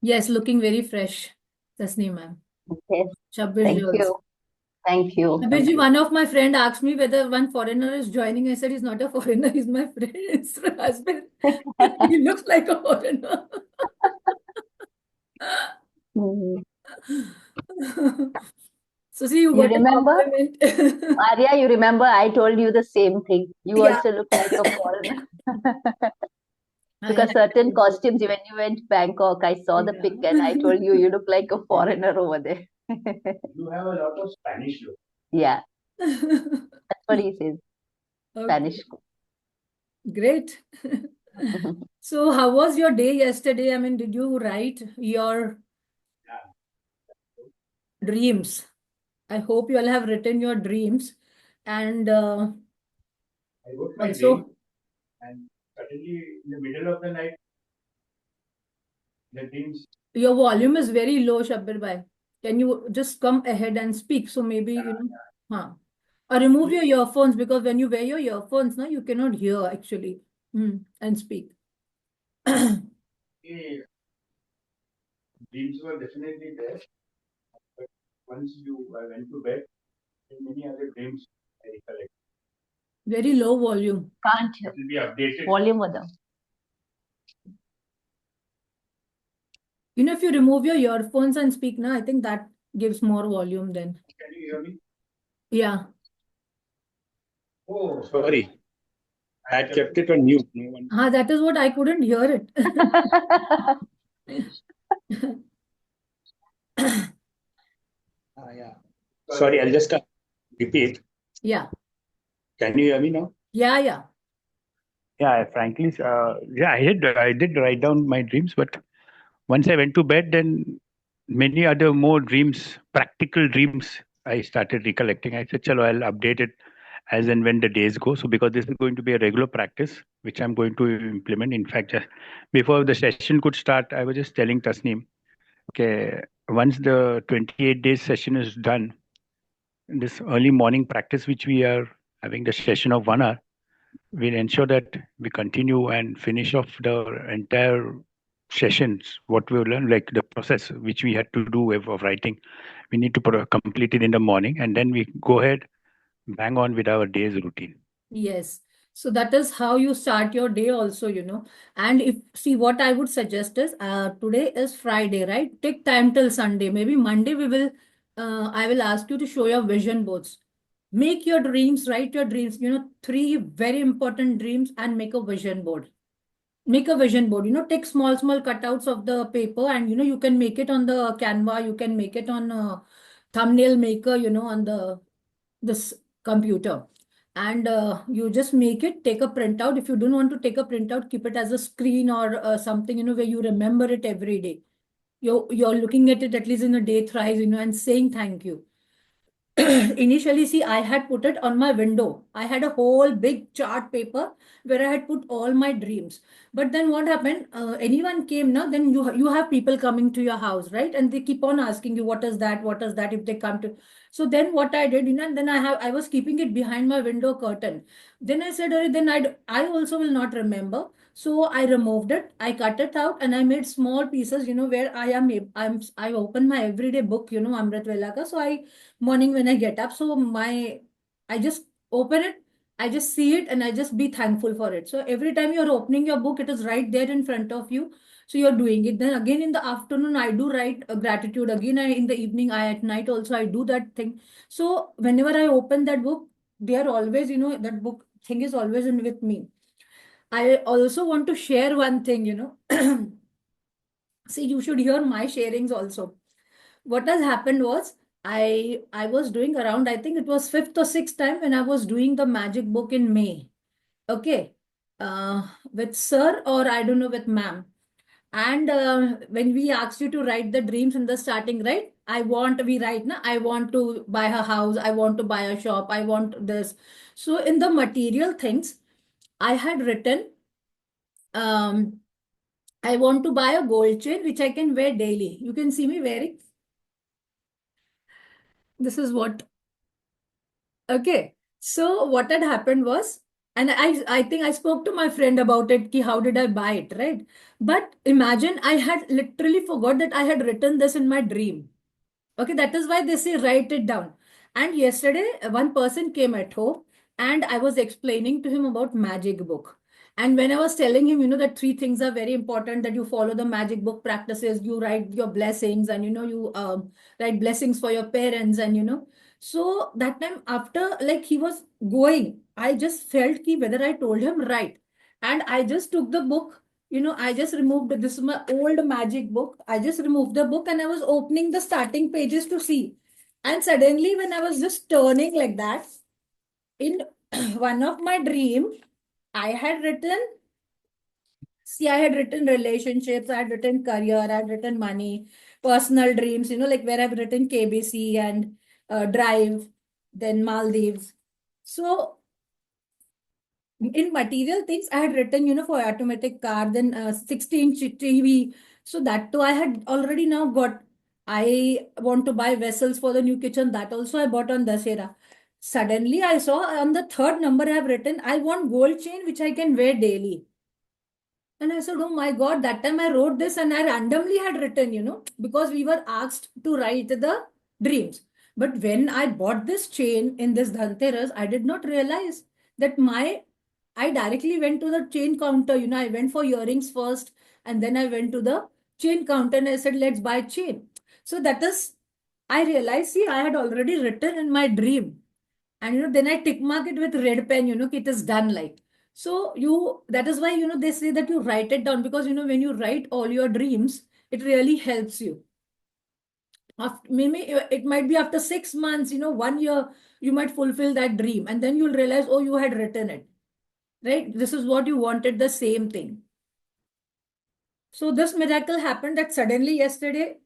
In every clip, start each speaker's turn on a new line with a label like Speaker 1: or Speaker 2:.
Speaker 1: Yes, looking very fresh, Tasneem ma'am.
Speaker 2: Yes,
Speaker 1: Shabbir
Speaker 2: thank
Speaker 1: Jules.
Speaker 2: you. Thank you.
Speaker 1: Shabbir
Speaker 2: Thank
Speaker 1: ji,
Speaker 2: you.
Speaker 1: one of my friend asked me whether one foreigner is joining. I said he's not a foreigner, he's my friend. It's her husband. He looks like a foreigner.
Speaker 2: Hmm.
Speaker 1: So see, you
Speaker 2: You
Speaker 1: got a
Speaker 2: remember,
Speaker 1: compliment.
Speaker 2: Arya, you remember I told you the same thing. You
Speaker 1: Yeah.
Speaker 2: also look like a foreigner.
Speaker 1: I
Speaker 2: Because
Speaker 1: had
Speaker 2: certain
Speaker 1: to do
Speaker 2: costumes, when you went Bangkok, I saw the pic and I
Speaker 1: it.
Speaker 2: told you, you look like a foreigner over there.
Speaker 3: You have a lot of Spanish look.
Speaker 2: Yeah,
Speaker 1: Yeah.
Speaker 2: that's what he says.
Speaker 1: Okay,
Speaker 2: Spanish.
Speaker 1: great. So, how was your day yesterday? I mean, did you write your
Speaker 3: Yeah.
Speaker 1: dreams? I hope you all have written your dreams. And
Speaker 3: I wrote my dream,
Speaker 1: also,
Speaker 3: and suddenly in the middle of the night, the dreams.
Speaker 1: your volume is very low, Shabbir bhai. Can you just come ahead and speak? So maybe, huh. Or remove your earphones because when you wear your earphones, no, you cannot hear actually and speak.
Speaker 3: The dreams were definitely there, but once I went to bed, and many other dreams I recollect.
Speaker 1: Very low volume.
Speaker 2: Can't
Speaker 3: It
Speaker 2: hear.
Speaker 3: will be updated.
Speaker 2: Volume with them.
Speaker 1: If you remove your earphones and speak now, I think that gives more volume then.
Speaker 3: Can you hear me?
Speaker 1: Yeah.
Speaker 3: Oh, sorry. I had kept it on mute. No one.
Speaker 1: That is what I couldn't hear it.
Speaker 3: Yeah. Sorry, I'll just repeat.
Speaker 1: Yeah.
Speaker 3: Can you hear me now?
Speaker 1: Yeah, yeah.
Speaker 3: Yeah, frankly, yeah, I did write down my dreams, but once I went to bed, then many other more dreams, practical dreams, I started recollecting. I said, "Chalo, I'll update it as and when the days go." So because this is going to be a regular practice, which I'm going to implement. In fact, just before the session could start, I was just telling Tasneem, okay, once the 28 days session is done, this early morning practice, which we are having the session of 1 hour, we'll ensure that we continue and finish off the entire sessions, what we learned, like the process which we had to do of writing. We need to complete it in the morning, and then we go ahead, bang on with our day's routine.
Speaker 1: Yes. So that is how you start your day also. And if see what I would suggest is today is Friday, right? Take time till Sunday. Maybe Monday I will ask you to show your vision boards. Make your dreams, write your dreams, three very important dreams and make a vision board. Make a vision board, take small cutouts of the paper and you can make it on the Canva, you can make it on thumbnail maker, on this computer. And you just make it, take a printout. If you don't want to take a printout, keep it as a screen or something, where you remember it every day. You're looking at it at least in a day thrice, and saying thank you. Initially, see, I had put it on my window. I had a whole big chart paper where I had put all my dreams. But then what happened? Anyone came now, then you have people coming to your house, right? And they keep on asking you, what is that? What is that? If they come to, so then what I did, and then I was keeping it behind my window curtain. Then I said, "Arey, then I also will not remember." So I removed it, I cut it out, and I made small pieces, where I open my everyday book, Amrit Vela ka. So I morning when I get up. So I just open it, I just see it, and I just be thankful for it. So every time you're opening your book, it is right there in front of you. So you're doing it. Then again in the afternoon, I do write gratitude. Again, in the evening, I at night also I do that thing. So whenever I open that book, they are always, that book thing is always in with me. I also want to share one thing. See, you should hear my sharings also. What has happened was I was doing around, I think it was fifth or sixth time when I was doing the magic book in May. Okay. With sir, or I don't know, with ma'am. And when we asked you to write the dreams in the starting, right? We write, na, I want to buy a house, I want to buy a shop, I want this. So in the material things, I had written, um, I want to buy a gold chain which I can wear daily. You can see me wearing. This is what. Okay. So what had happened was And I think I spoke to my friend about it, ki how did I buy it, right? But imagine I had literally forgot that I had written this in my dream. Okay, that is why they say write it down. And yesterday, one person came at home and I was explaining to him about magic book. And when I was telling him, that three things are very important, that you follow the magic book practices, you write your blessings, and you write blessings for your parents, and so that time after like he was going, I just felt ki whether I told him right. And I just took the book, I just removed this is my old magic book. I just removed the book and I was opening the starting pages to see. And suddenly, when I was just turning like that, in one of my dream, I had written, see, I had written relationships, I had written career, I had written money, personal dreams, like where I've written KBC and Drive, then Maldives. So in material things, I had written, for automatic car, then 16-inch TV. So that too, I had already now got. I want to buy vessels for the new kitchen. That also I bought on Dasera. Suddenly, I saw on the third number I have written, I want gold chain which I can wear daily. And I said, oh my God, that time I wrote this and I randomly had written, because we were asked to write the dreams. But when I bought this chain in this Dhanteras, I did not realize that I directly went to the chain counter. I went for earrings first and then I went to the chain counter and I said, let's buy chain. So that is, I realized, see, I had already written in my dream. And then I tick mark it with red pen, it is done like. So that is why, they say that you write it down because, when you write all your dreams, it really helps you. After, maybe it might be after 6 months, 1 year, you might fulfill that dream and then you'll realize, oh, you had written it, right? This is what you wanted, the same thing. So this miracle happened that suddenly yesterday,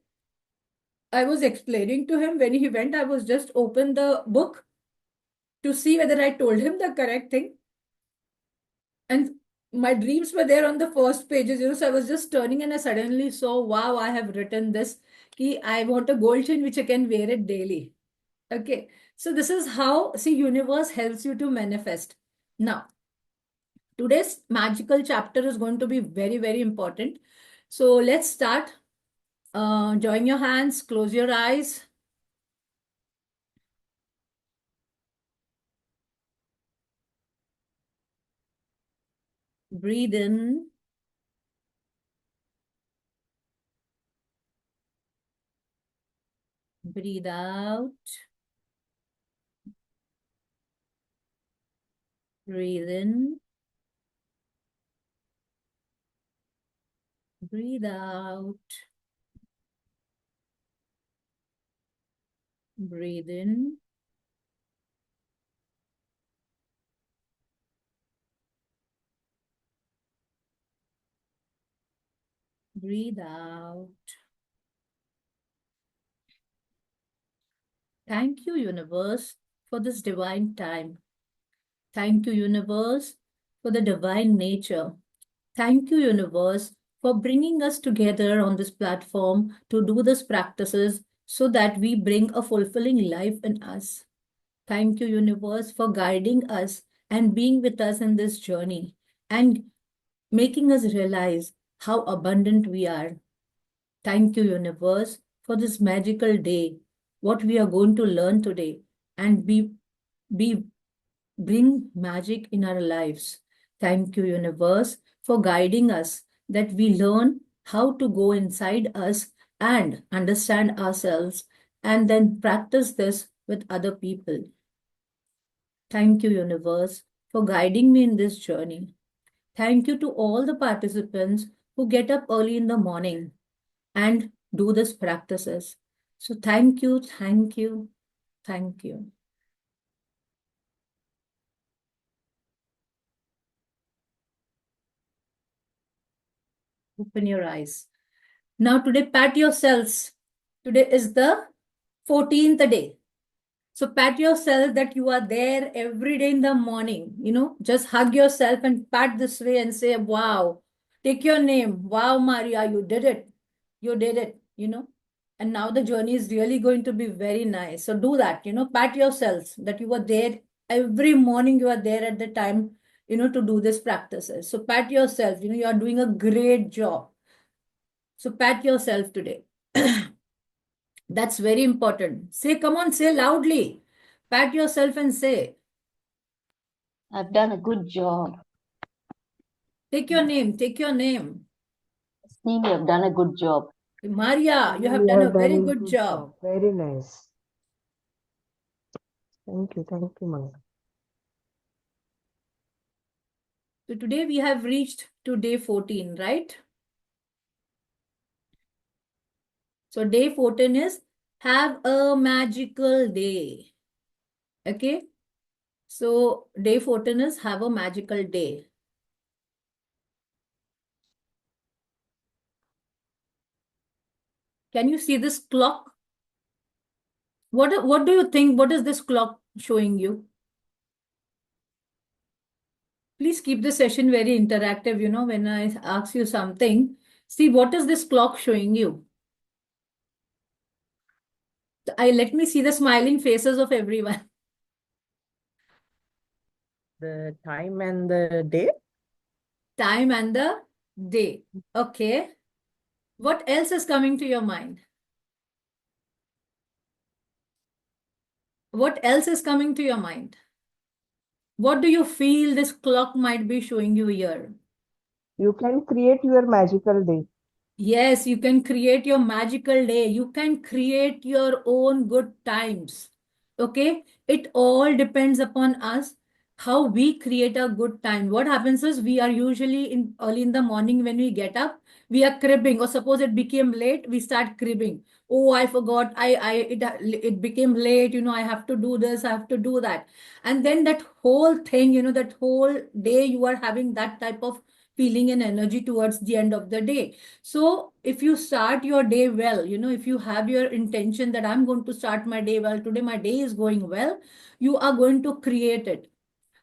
Speaker 1: I was explaining to him when he went, I was just open the book to see whether I told him the correct thing. And my dreams were there on the first pages, so I was just turning and I suddenly saw, wow, I have written this. I want a gold chain which I can wear it daily. Okay. So this is how, see, universe helps you to manifest. Now, today's magical chapter is going to be very, very important. So let's start. Join your hands, close your eyes. Breathe in. Breathe out. Breathe in. Breathe out. Breathe in. Breathe out. Thank you, universe, for this divine time. Thank you, universe, for the divine nature. Thank you, universe, for bringing us together on this platform to do these practices so that we bring a fulfilling life in us. Thank you, universe, for guiding us and being with us in this journey and making us realize how abundant we are. Thank you, universe, for this magical day, what we are going to learn today, and be bring magic in our lives. Thank you, universe, for guiding us that we learn how to go inside us and understand ourselves and then practice this with other people. Thank you, universe, for guiding me in this journey. Thank you to all the participants who get up early in the morning and do these practices. So thank you, thank you, thank you. Open your eyes. Now today, pat yourselves. Today is the 14th day. So pat yourself that you are there every day in the morning. Just hug yourself and pat this way and say, wow, take your name. Wow, Maria, you did it. You did it. And now the journey is really going to be very nice. So do that, pat yourselves that you were there every morning. You are there at the time to do these practices. So pat yourself, you are doing a great job. So pat yourself today. That's very important. Say, come on, say loudly. Pat yourself and say,
Speaker 2: I've done a good job.
Speaker 1: take your name, take your name.
Speaker 2: Sneem, you've done a good job.
Speaker 1: Maria, you have
Speaker 4: You
Speaker 1: done a
Speaker 4: have
Speaker 1: very
Speaker 4: done a
Speaker 1: good job.
Speaker 4: Very nice. Thank you, Manga.
Speaker 1: So today we have reached to day 14, right? So day 14 is have a magical day. Okay. So day 14 is have a magical day. Can you see this clock? What do you think? What is this clock showing you? Please keep the session very interactive, when I ask you something. See, what is this clock showing you? Let me see the smiling faces of everyone.
Speaker 4: The time and the day?
Speaker 1: Time and the day. Okay. What else is coming to your mind? What else is coming to your mind? What do you feel this clock might be showing you here?
Speaker 4: You can create your magical day.
Speaker 1: Yes, you can create your magical day. You can create your own good times. Okay? It all depends upon us how we create a good time. What happens is we are usually in early in the morning when we get up, we are cribbing, or suppose it became late, we start cribbing. Oh, I forgot. It became late. I have to do this. I have to do that. And then that whole thing, that whole day you are having that type of feeling and energy towards the end of the day. So if you start your day well, if you have your intention that I'm going to start my day well, today my day is going well, you are going to create it.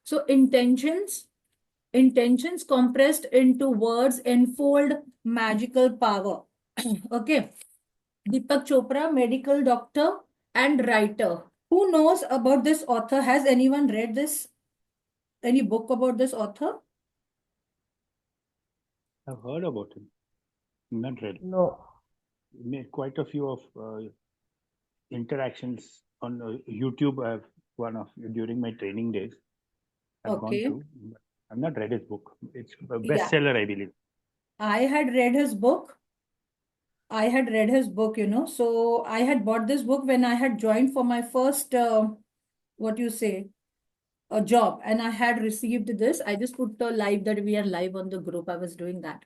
Speaker 1: So intentions compressed into words enfold magical power. Okay. Deepak Chopra, medical doctor and writer. Who knows about this author? Has anyone read this? Any book about this author?
Speaker 3: I've heard about him. Not really.
Speaker 4: No.
Speaker 3: Made quite a few of interactions on YouTube. I've one of during my training days. I've gone
Speaker 1: Okay.
Speaker 3: through. I've not read his book. It's a
Speaker 1: Yeah.
Speaker 3: bestseller, I believe.
Speaker 1: I had read his book. So I had bought this book when I had joined for my first, what you say, a job. And I had received this. I just put the live that we are live on the group. I was doing that.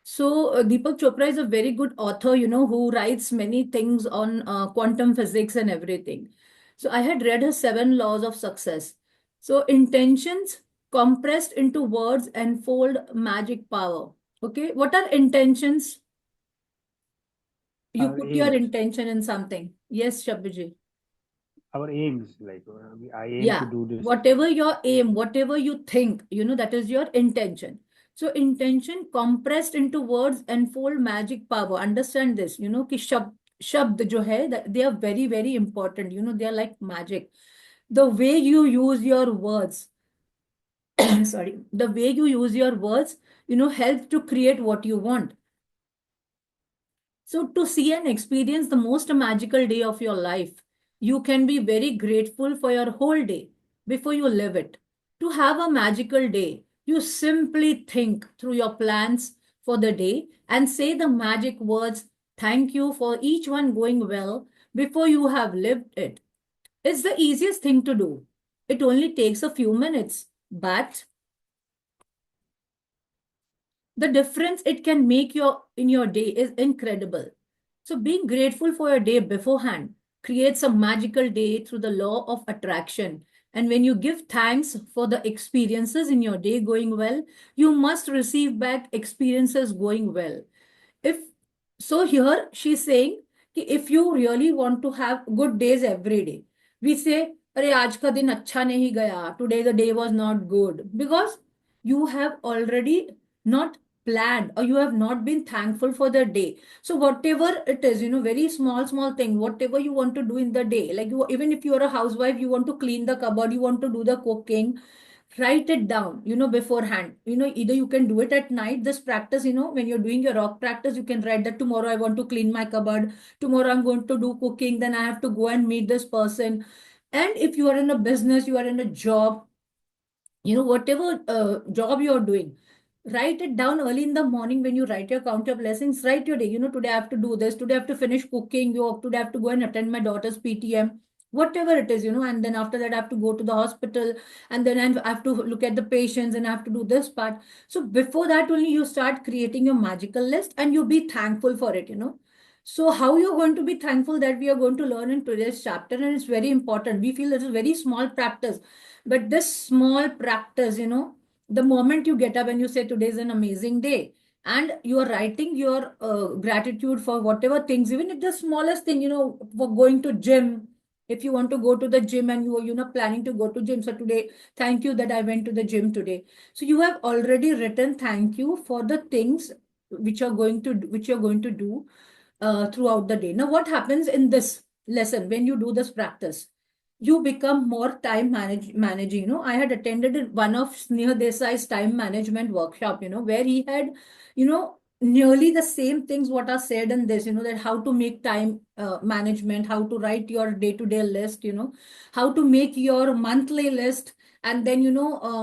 Speaker 1: So Deepak Chopra is a very good author, who writes many things on quantum physics and everything. So I had read his 7 laws of success. So intentions compressed into words enfold magic power. Okay. What are intentions? You
Speaker 3: Our
Speaker 1: put your
Speaker 3: aims,
Speaker 1: intention in something. Yes, Shabiji.
Speaker 3: our aims, like I aim to
Speaker 1: Yeah.
Speaker 3: do this.
Speaker 1: Whatever your aim, whatever you think, that is your intention. So intention compressed into words enfold magic power. Understand this, कि shabd jo hai, that they are very, very important. They are like magic. The way you use your words, sorry, the way you use your words, help to create what you want. So to see and experience the most magical day of your life, you can be very grateful for your whole day before you live it. To have a magical day, you simply think through your plans for the day and say the magic words, thank you for each one going well before you have lived it. It's the easiest thing to do. It only takes a few minutes, but the difference it can make in your day is incredible. So being grateful for your day beforehand creates a magical day through the law of attraction. And when you give thanks for the experiences in your day going well, you must receive back experiences going well. If so, here she's saying कि if you really want to have good days every day, we say, अरे आज का दिन अच्छा नहीं गया, today the day was not good, because you have already not planned or you have not been thankful for the day. So whatever it is, very small thing, whatever you want to do in the day, like even if you are a housewife, you want to clean the cupboard, you want to do the cooking, write it down, beforehand. Either you can do it at night, this practice, when you're doing your rock practice, you can write that tomorrow I want to clean my cupboard, tomorrow I'm going to do cooking, then I have to go and meet this person. And if you are in a business, you are in a job, whatever job you're doing, write it down early in the morning. When you write your count your blessings, write your day. Today I have to do this, today I have to finish cooking, today I have to go and attend my daughter's PTM, whatever it is, and then after that I have to go to the hospital, and then I have to look at the patients, and I have to do this part. So before that only you start creating your magical list, and you be thankful for it. So how you're going to be thankful, that we are going to learn in today's chapter, and it's very important. We feel this is very small practice, but this small practice, the moment you get up and you say today is an amazing day, and you are writing your gratitude for whatever things, even if the smallest thing, for going to gym. If you want to go to the gym and you are, planning to go to gym, so today, thank you that I went to the gym today. So you have already written thank you for the things which you're going to do throughout the day. Now, what happens in this lesson when you do this practice? You become more time managing. I had attended one of Sneha Desai's time management workshop, where he had, nearly the same things what are said in this, that how to make time management, how to write your day-to-day list, how to make your monthly list, and then,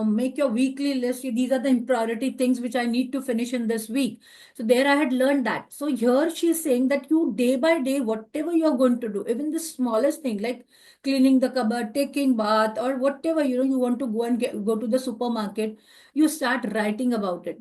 Speaker 1: make your weekly list. These are the priority things which I need to finish in this week. So there I had learned that. So here she's saying that you day by day, whatever you're going to do, even the smallest thing like cleaning the cupboard, taking bath, or whatever, you want to go and go to the supermarket, you start writing about it.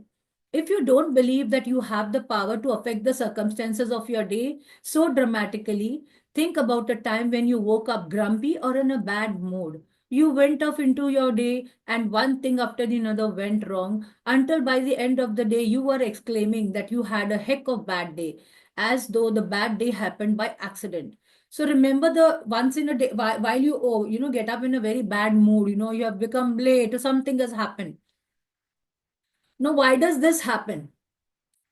Speaker 1: If you don't believe that you have the power to affect the circumstances of your day so dramatically, think about a time when you woke up grumpy or in a bad mood. You went off into your day, and one thing after the another went wrong, until by the end of the day you were exclaiming that you had a heck of bad day, as though the bad day happened by accident. So remember, the once in a day, while you, get up in a very bad mood, you have become late or something has happened. Now, why does this happen?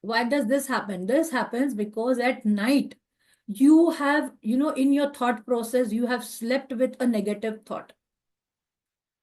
Speaker 1: Why does this happen? This happens because at night you have, in your thought process, you have slept with a negative thought.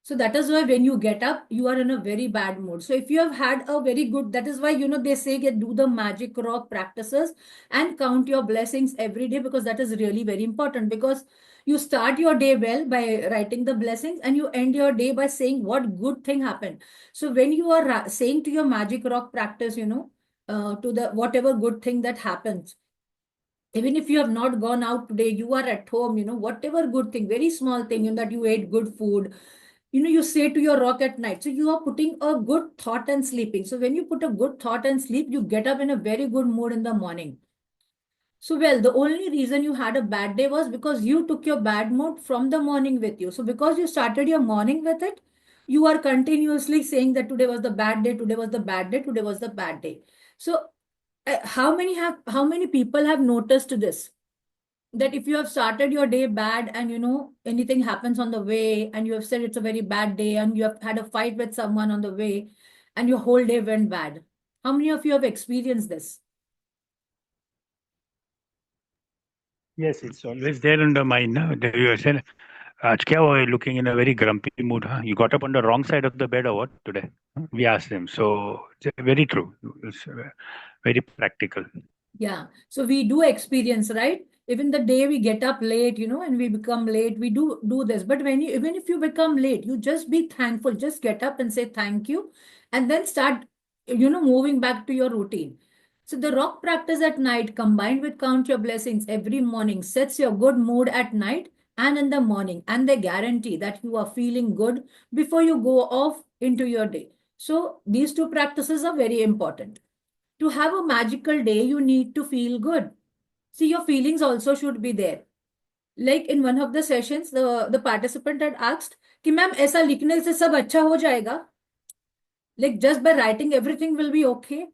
Speaker 1: So that is why when you get up, you are in a very bad mood. So if you have had a very good, that is why, they say get do the magic rock practices and count your blessings every day, because that is really very important, because you start your day well by writing the blessings, and you end your day by saying what good thing happened. So when you are saying to your magic rock practice, to the whatever good thing that happens, even if you have not gone out today, you are at home, whatever good thing, very small thing, that you ate good food, you say to your rock at night. So you are putting a good thought and sleeping. So when you put a good thought and sleep, you get up in a very good mood in the morning. So, well, the only reason you had a bad day was because you took your bad mood from the morning with you. So because you started your morning with it, you are continuously saying that today was the bad day, today was the bad day, today was the bad day. So how many people have noticed this? That if you have started your day bad, and anything happens on the way, and you have said it's a very bad day, and you have had a fight with someone on the way, and your whole day went bad. How many of you have experienced this?
Speaker 3: Yes, it's always there in the mind. No? You said, "Aaj kya hua? You're looking in a very grumpy mood. Huh? You got up on the wrong side of the bed or what today?" We asked him. So it's very true. It's very practical.
Speaker 1: Yeah. So we do experience, right? Even the day we get up late, and we become late, we do this. But when you, even if you become late, you just be thankful. Just get up and say thank you, and then start, moving back to your routine. So the rock practice at night combined with count your blessings every morning sets your good mood at night and in the morning, and they guarantee that you are feeling good before you go off into your day. So these two practices are very important. To have a magical day, you need to feel good. See, your feelings also should be there. Like in one of the sessions, the participant had asked कि ma'am ऐसा लिखने से सब अच्छा हो जाएगा? Like just by writing, everything will be okay,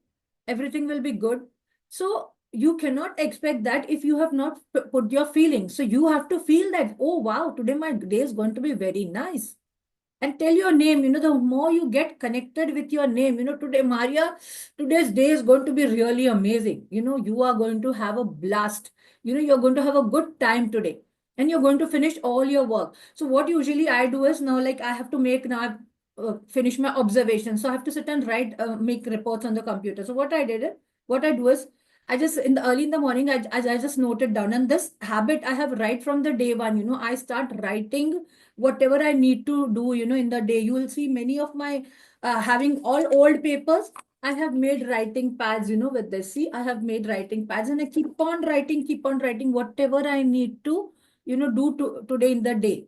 Speaker 1: everything will be good. So you cannot expect that if you have not put your feelings. So you have to feel that, oh wow, today my day is going to be very nice. And tell your name, the more you get connected with your name, today, Maria, today's day is going to be really amazing. You are going to have a blast. You're going to have a good time today, and you're going to finish all your work. So what usually I do is now, like I have to make now, finish my observation. So I have to sit and write, make reports on the computer. So what I do is, I just in the early in the morning, I just note it down. And this habit I have right from the day one. I start writing whatever I need to do. In the day, you will see many of my having all old papers. I have made writing pads. With this. See, I have made writing pads, and I keep on writing whatever I need to, do today in the day.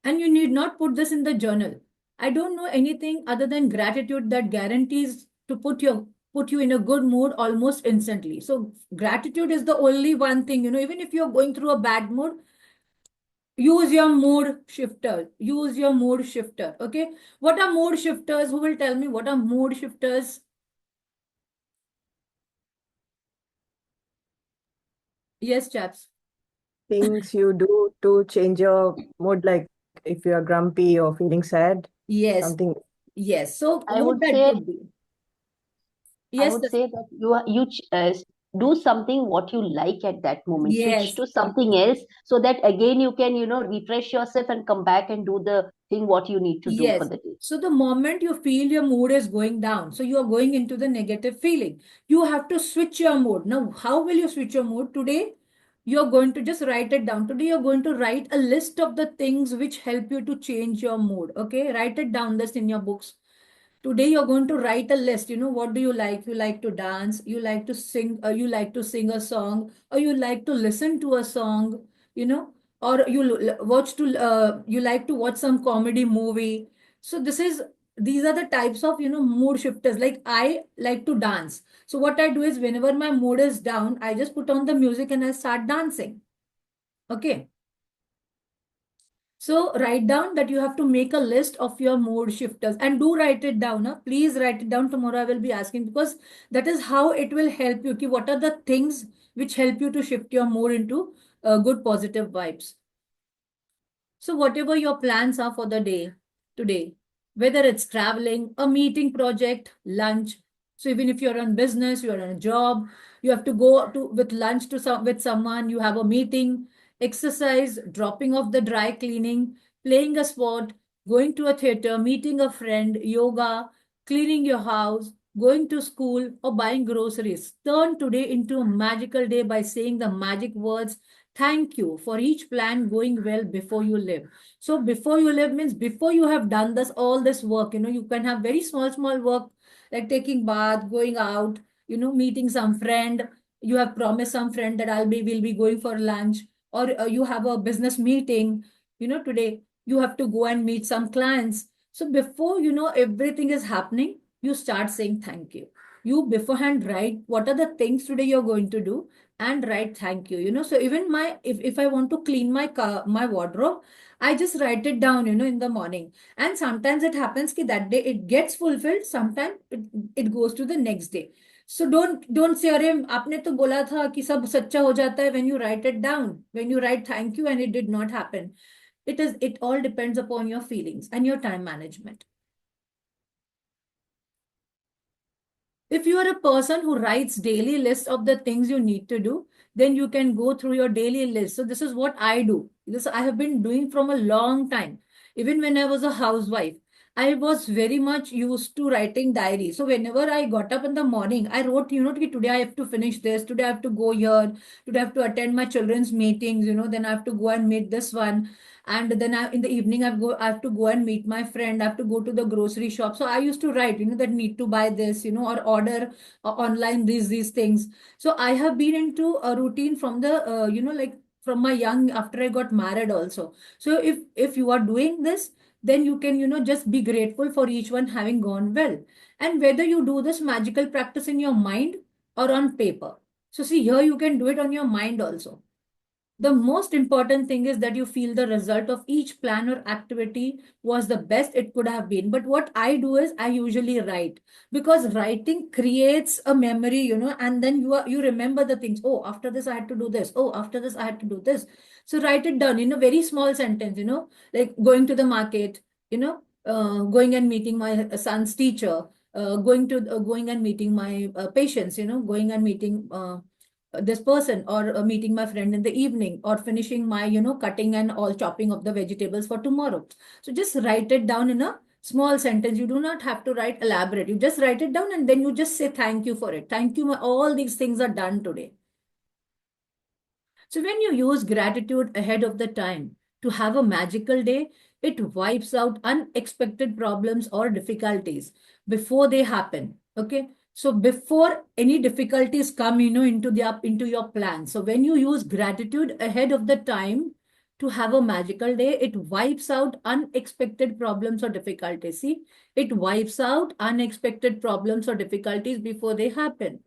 Speaker 1: And you need not put this in the journal. I don't know anything other than gratitude that guarantees to put you in a good mood almost instantly. So gratitude is the only one thing, even if you're going through a bad mood, use your mood shifter. Use your mood shifter. Okay. What are mood shifters? Who will tell me what are mood shifters? Yes, chaps.
Speaker 4: Things you do to change your mood, like if you are grumpy or feeling sad,
Speaker 1: Yes.
Speaker 4: something.
Speaker 1: Yes. So
Speaker 2: I
Speaker 1: what
Speaker 2: would
Speaker 1: that
Speaker 2: say
Speaker 1: could be?
Speaker 2: I
Speaker 1: Yes.
Speaker 2: would say that do something what you like at that moment. Switch
Speaker 1: Yes.
Speaker 2: to something else so that again you can, refresh yourself and come back and do the thing what you need to do for
Speaker 1: Yes.
Speaker 2: the day.
Speaker 1: So the moment you feel your mood is going down, so you are going into the negative feeling, you have to switch your mood. Now, how will you switch your mood? Today, you're going to just write it down. Today, you're going to write a list of the things which help you to change your mood. Okay, write it down this in your books. Today you're going to write a list. What do you like? You like to dance, you like to sing, you like to sing a song, or you like to listen to a song, you know, or you like to watch some comedy movie. So these are the types of, mood shifters. Like I like to dance. So what I do is whenever my mood is down, I just put on the music and I start dancing. Okay. So write down that you have to make a list of your mood shifters, and do write it down. Huh? Please write it down. Tomorrow I will be asking, because that is how it will help you. What are the things which help you to shift your mood into good positive vibes? So whatever your plans are for the day today, whether it's traveling, a meeting project, lunch. So even if you're on business, you're on a job, you have to go to with lunch with someone, you have a meeting, exercise, dropping off the dry cleaning, playing a sport, going to a theater, meeting a friend, yoga, cleaning your house, going to school, or buying groceries. Turn today into a magical day by saying the magic words, thank you, for each plan going well before you live. So before you live means before you have done all this work, you can have very small work like taking bath, going out, meeting some friend. You have promised some friend that will be going for lunch, or you have a business meeting, today you have to go and meet some clients. So before everything is happening, you start saying thank you. You beforehand write what are the things today you're going to do, and write thank you. So even if I want to clean my wardrobe, I just write it down, in the morning. And sometimes it happens that that day it gets fulfilled, sometimes it goes to the next day. So don't say अरे आपने तो बोला था कि सब सच्चा हो जाता है when you write it down, when you write thank you and it did not happen. It all depends upon your feelings and your time management. If you are a person who writes daily lists of the things you need to do, then you can go through your daily list. So this is what I do. This I have been doing from a long time. Even when I was a housewife, I was very much used to writing diary. So whenever I got up in the morning, I wrote, कि today I have to finish this, today I have to go here, today I have to attend my children's meetings, then I have to go and meet this one. And then in the evening, I have to go and meet my friend. I have to go to the grocery shop. So I used to write, that need to buy this, or order online these things. So I have been into a routine from the, like from my young, after I got married also. So if you are doing this, then you can, just be grateful for each one having gone well. And whether you do this magical practice in your mind or on paper. So see, here you can do it on your mind also. The most important thing is that you feel the result of each plan or activity was the best it could have been. But what I do is I usually write, because writing creates a memory, and then you remember the things. Oh, after this I had to do this. Oh, after this I had to do this. So write it down in a very small sentence, like going to the market, going and meeting my son's teacher, going and meeting my patients, going and meeting this person, or meeting my friend in the evening, or finishing my, cutting and all chopping of the vegetables for tomorrow. So just write it down in a small sentence. You do not have to write elaborate. You just write it down and then you just say thank you for it. Thank you. All these things are done today. So when you use gratitude ahead of the time to have a magical day, it wipes out unexpected problems or difficulties before they happen. Okay. So before any difficulties come, into your plan. So when you use gratitude ahead of the time to have a magical day, it wipes out unexpected problems or difficulties. See, it wipes out unexpected problems or difficulties before they happen.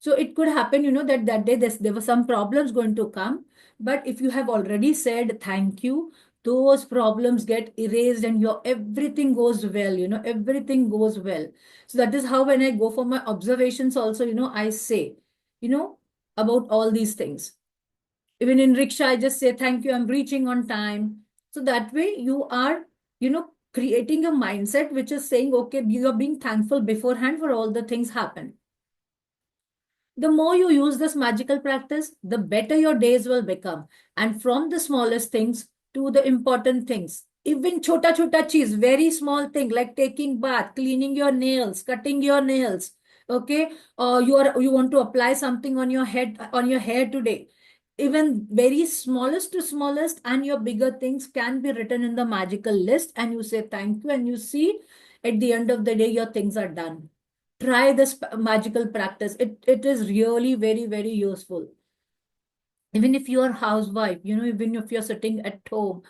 Speaker 1: So it could happen, that day there were some problems going to come. But if you have already said thank you, those problems get erased and your everything goes well, everything goes well. So that is how when I go for my observations also, I say, about all these things. Even in rickshaw, I just say thank you, I'm reaching on time. So that way you are, creating a mindset which is saying, okay, you are being thankful beforehand for all the things happen. The more you use this magical practice, the better your days will become. And from the smallest things to the important things, even chota chota cheese, very small thing like taking bath, cleaning your nails, cutting your nails. Okay, or you want to apply something on your head, on your hair today. Even very smallest to smallest and your bigger things can be written in the magical list, and you say thank you, and you see at the end of the day your things are done. Try this magical practice. It is really very, very useful. Even if you are housewife, even if you're sitting at home,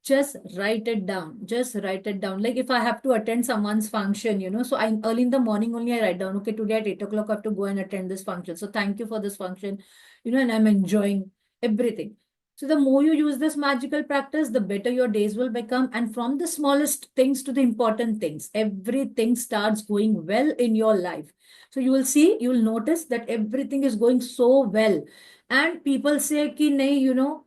Speaker 1: just write it down. Just write it down. Like if I have to attend someone's function, so I'm early in the morning only, I write down, okay, today at 8 o'clock, I have to go and attend this function. So thank you for this function, and I'm enjoying everything. So the more you use this magical practice, the better your days will become. And from the smallest things to the important things, everything starts going well in your life. So you will see, you will notice that everything is going so well. And people say, ki nahi,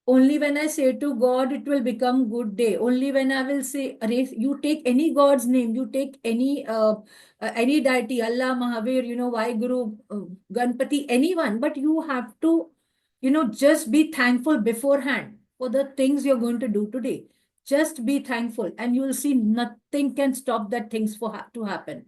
Speaker 1: only when I say to God, it will become good day. Only when I will say, you take any God's name, you take any deity, Allah, Mahavir, Vaheguru, Ganpati, anyone, but you have to, just be thankful beforehand for the things you're going to do today. Just be thankful, and you will see nothing can stop that things to happen.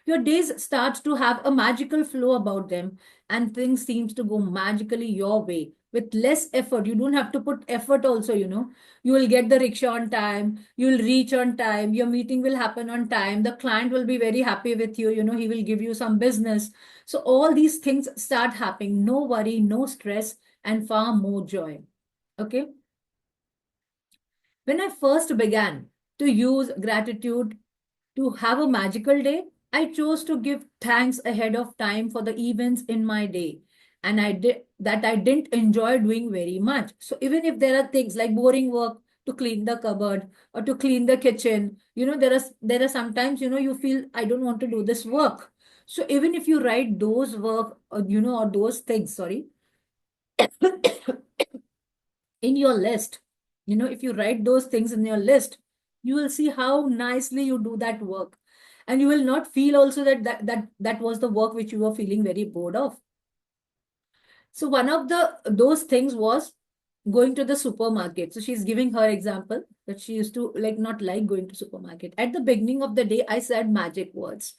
Speaker 1: Your days starts to have a magical flow about them, and things seems to go magically your way with less effort. You don't have to put effort also, you will get the rickshaw on time, you will reach on time, your meeting will happen on time, the client will be very happy with you, he will give you some business. So all these things start happening. No worry, no stress, and far more joy. Okay. When I first began to use gratitude to have a magical day, I chose to give thanks ahead of time for the events in my day. And I didn't enjoy doing very much. So even if there are things like boring work to clean the cupboard or to clean the kitchen, there are sometimes, you feel I don't want to do this work. So even if you write those work, or those things, sorry, in your list, if you write those things in your list, you will see how nicely you do that work. And you will not feel also that was the work which you were feeling very bored of. So one of those things was going to the supermarket. So she's giving her example that she used to not like going to supermarket. At the beginning of the day, I said magic words.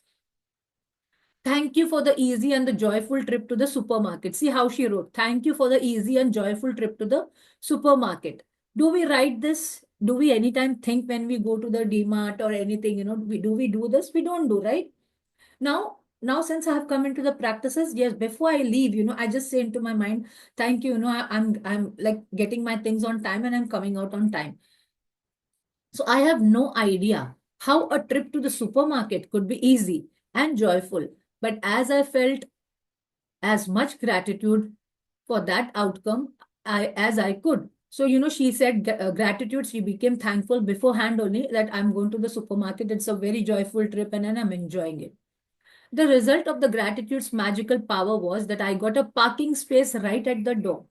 Speaker 1: Thank you for the easy and the joyful trip to the supermarket. See how she wrote. Thank you for the easy and joyful trip to the supermarket. Do we write this? Do we anytime think when we go to the DMart or anything, do we do this? We don't do, right? Now since I have come into the practices, yes, before I leave, I just say into my mind, thank you, I'm like getting my things on time and I'm coming out on time. So I have no idea how a trip to the supermarket could be easy and joyful. But as I felt as much gratitude for that outcome as I could. So, she said gratitude, she became thankful beforehand only that I'm going to the supermarket. It's a very joyful trip and I'm enjoying it. The result of the gratitude's magical power was that I got a parking space right at the door.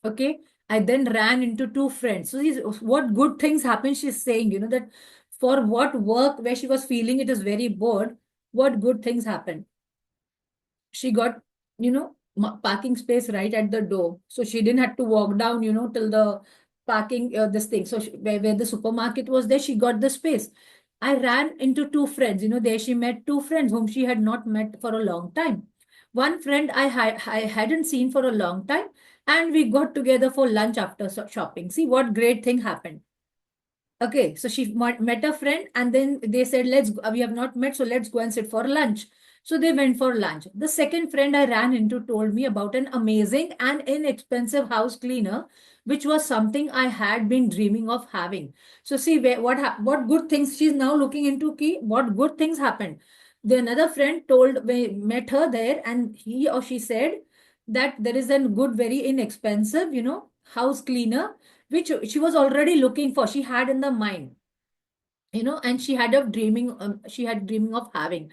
Speaker 1: Okay. I then ran into two friends. So what good things happened, she's saying, that for what work where she was feeling it is very bored, what good things happened. She got parking space right at the door. So she didn't have to walk down, till the parking, this thing. So where the supermarket was there, she got the space. I ran into two friends, there she met two friends whom she had not met for a long time. One friend I hadn't seen for a long time, and we got together for lunch after shopping. See what great thing happened. Okay, so she met a friend, and then they said, we have not met, so let's go and sit for lunch. So they went for lunch. The second friend I ran into told me about an amazing and inexpensive house cleaner, which was something I had been dreaming of having. So see what good things she's now looking into, key, what good things happened. The another friend told, we met her there, and he or she said that there is a good, very inexpensive, house cleaner, which she was already looking for, she had in the mind, and she had dreaming of having.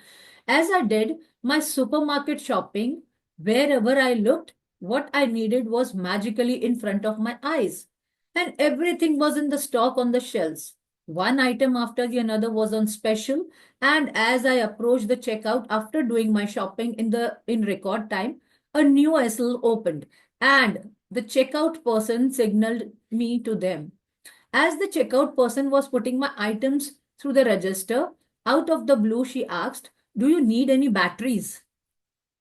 Speaker 1: As I did my supermarket shopping, wherever I looked, what I needed was magically in front of my eyes, and everything was in the stock on the shelves. One item after the another was on special, and as I approached the checkout after doing my shopping in record time, a new aisle opened, and the checkout person signaled me to them. As the checkout person was putting my items through the register, out of the blue, she asked, "Do you need any batteries?"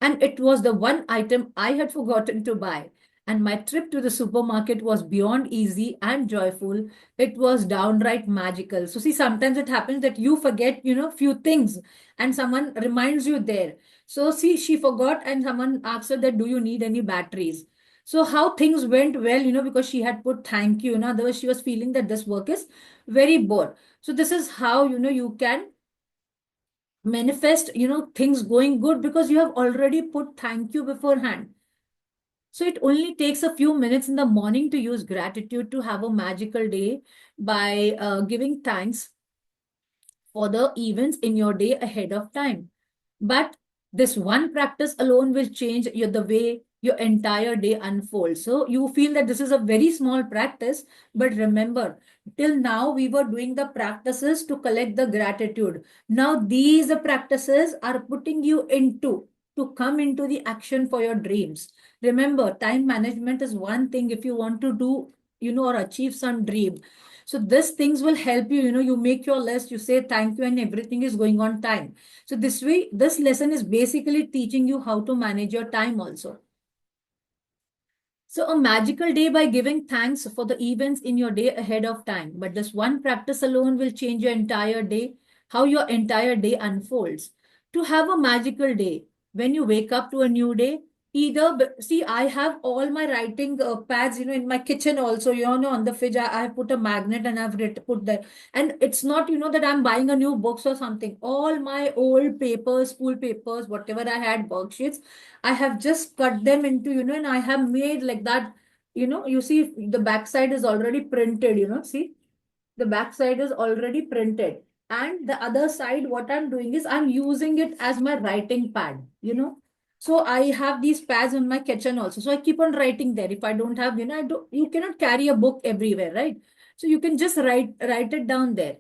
Speaker 1: And it was the one item I had forgotten to buy. And my trip to the supermarket was beyond easy and joyful. It was downright magical. So see, sometimes it happens that you forget, few things, and someone reminds you there. So see, she forgot, and someone asked her that, "Do you need any batteries?" So how things went well, because she had put thank you, otherwise she was feeling that this work is very bored. So this is how, you can manifest, things going good, because you have already put thank you beforehand. So it only takes a few minutes in the morning to use gratitude to have a magical day by giving thanks for the events in your day ahead of time. But this one practice alone will change the way your entire day unfolds. So you feel that this is a very small practice, but remember, till now we were doing the practices to collect the gratitude. Now these practices are putting you to come into the action for your dreams. Remember, time management is one thing if you want to do, or achieve some dream. So these things will help you, you make your list, you say thank you, and everything is going on time. So this way, this lesson is basically teaching you how to manage your time also. So a magical day by giving thanks for the events in your day ahead of time. But this one practice alone will change your entire day, how your entire day unfolds. To have a magical day, when you wake up to a new day, see, I have all my writing pads, in my kitchen also, on the fridge, I have put a magnet, and I've put that. And it's not, that I'm buying a new books or something. All my old papers, school papers, whatever I had, worksheets, I have just cut them into, and I have made like that, you see the backside is already printed, see, the backside is already printed. And the other side, what I'm doing is I'm using it as my writing pad, So I have these pads in my kitchen also. So I keep on writing there. If I don't have, you cannot carry a book everywhere, right? So you can just write it down there.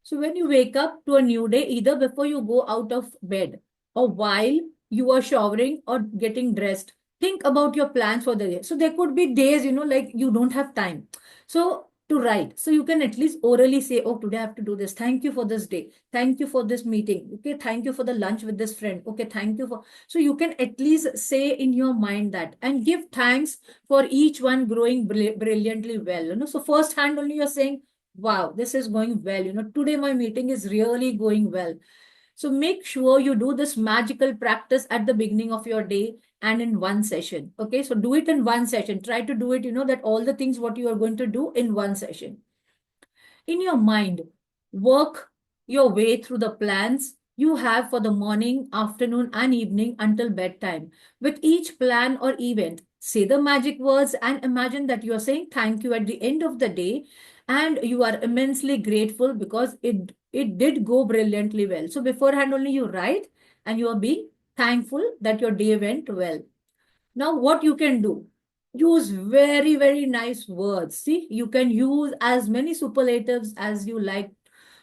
Speaker 1: So when you wake up to a new day, either before you go out of bed or while you are showering or getting dressed, think about your plans for the day. So there could be days, like you don't have time. So to write. So you can at least orally say, "Oh, today I have to do this. Thank you for this day. Thank you for this meeting. Okay, thank you for the lunch with this friend. Okay, thank you for." So you can at least say in your mind that, and give thanks for each one growing brilliantly well. So first hand only you're saying, "Wow, this is going well. Today my meeting is really going well." So make sure you do this magical practice at the beginning of your day and in one session. Okay, so do it in one session. Try to do it, that all the things what you are going to do in one session. In your mind, work your way through the plans you have for the morning, afternoon, and evening until bedtime. With each plan or event, say the magic words and imagine that you are saying thank you at the end of the day, and you are immensely grateful because it did go brilliantly well. So beforehand only you write, and you are being thankful that your day went well. Now what you can do? Use very, very nice words. See, you can use as many superlatives as you like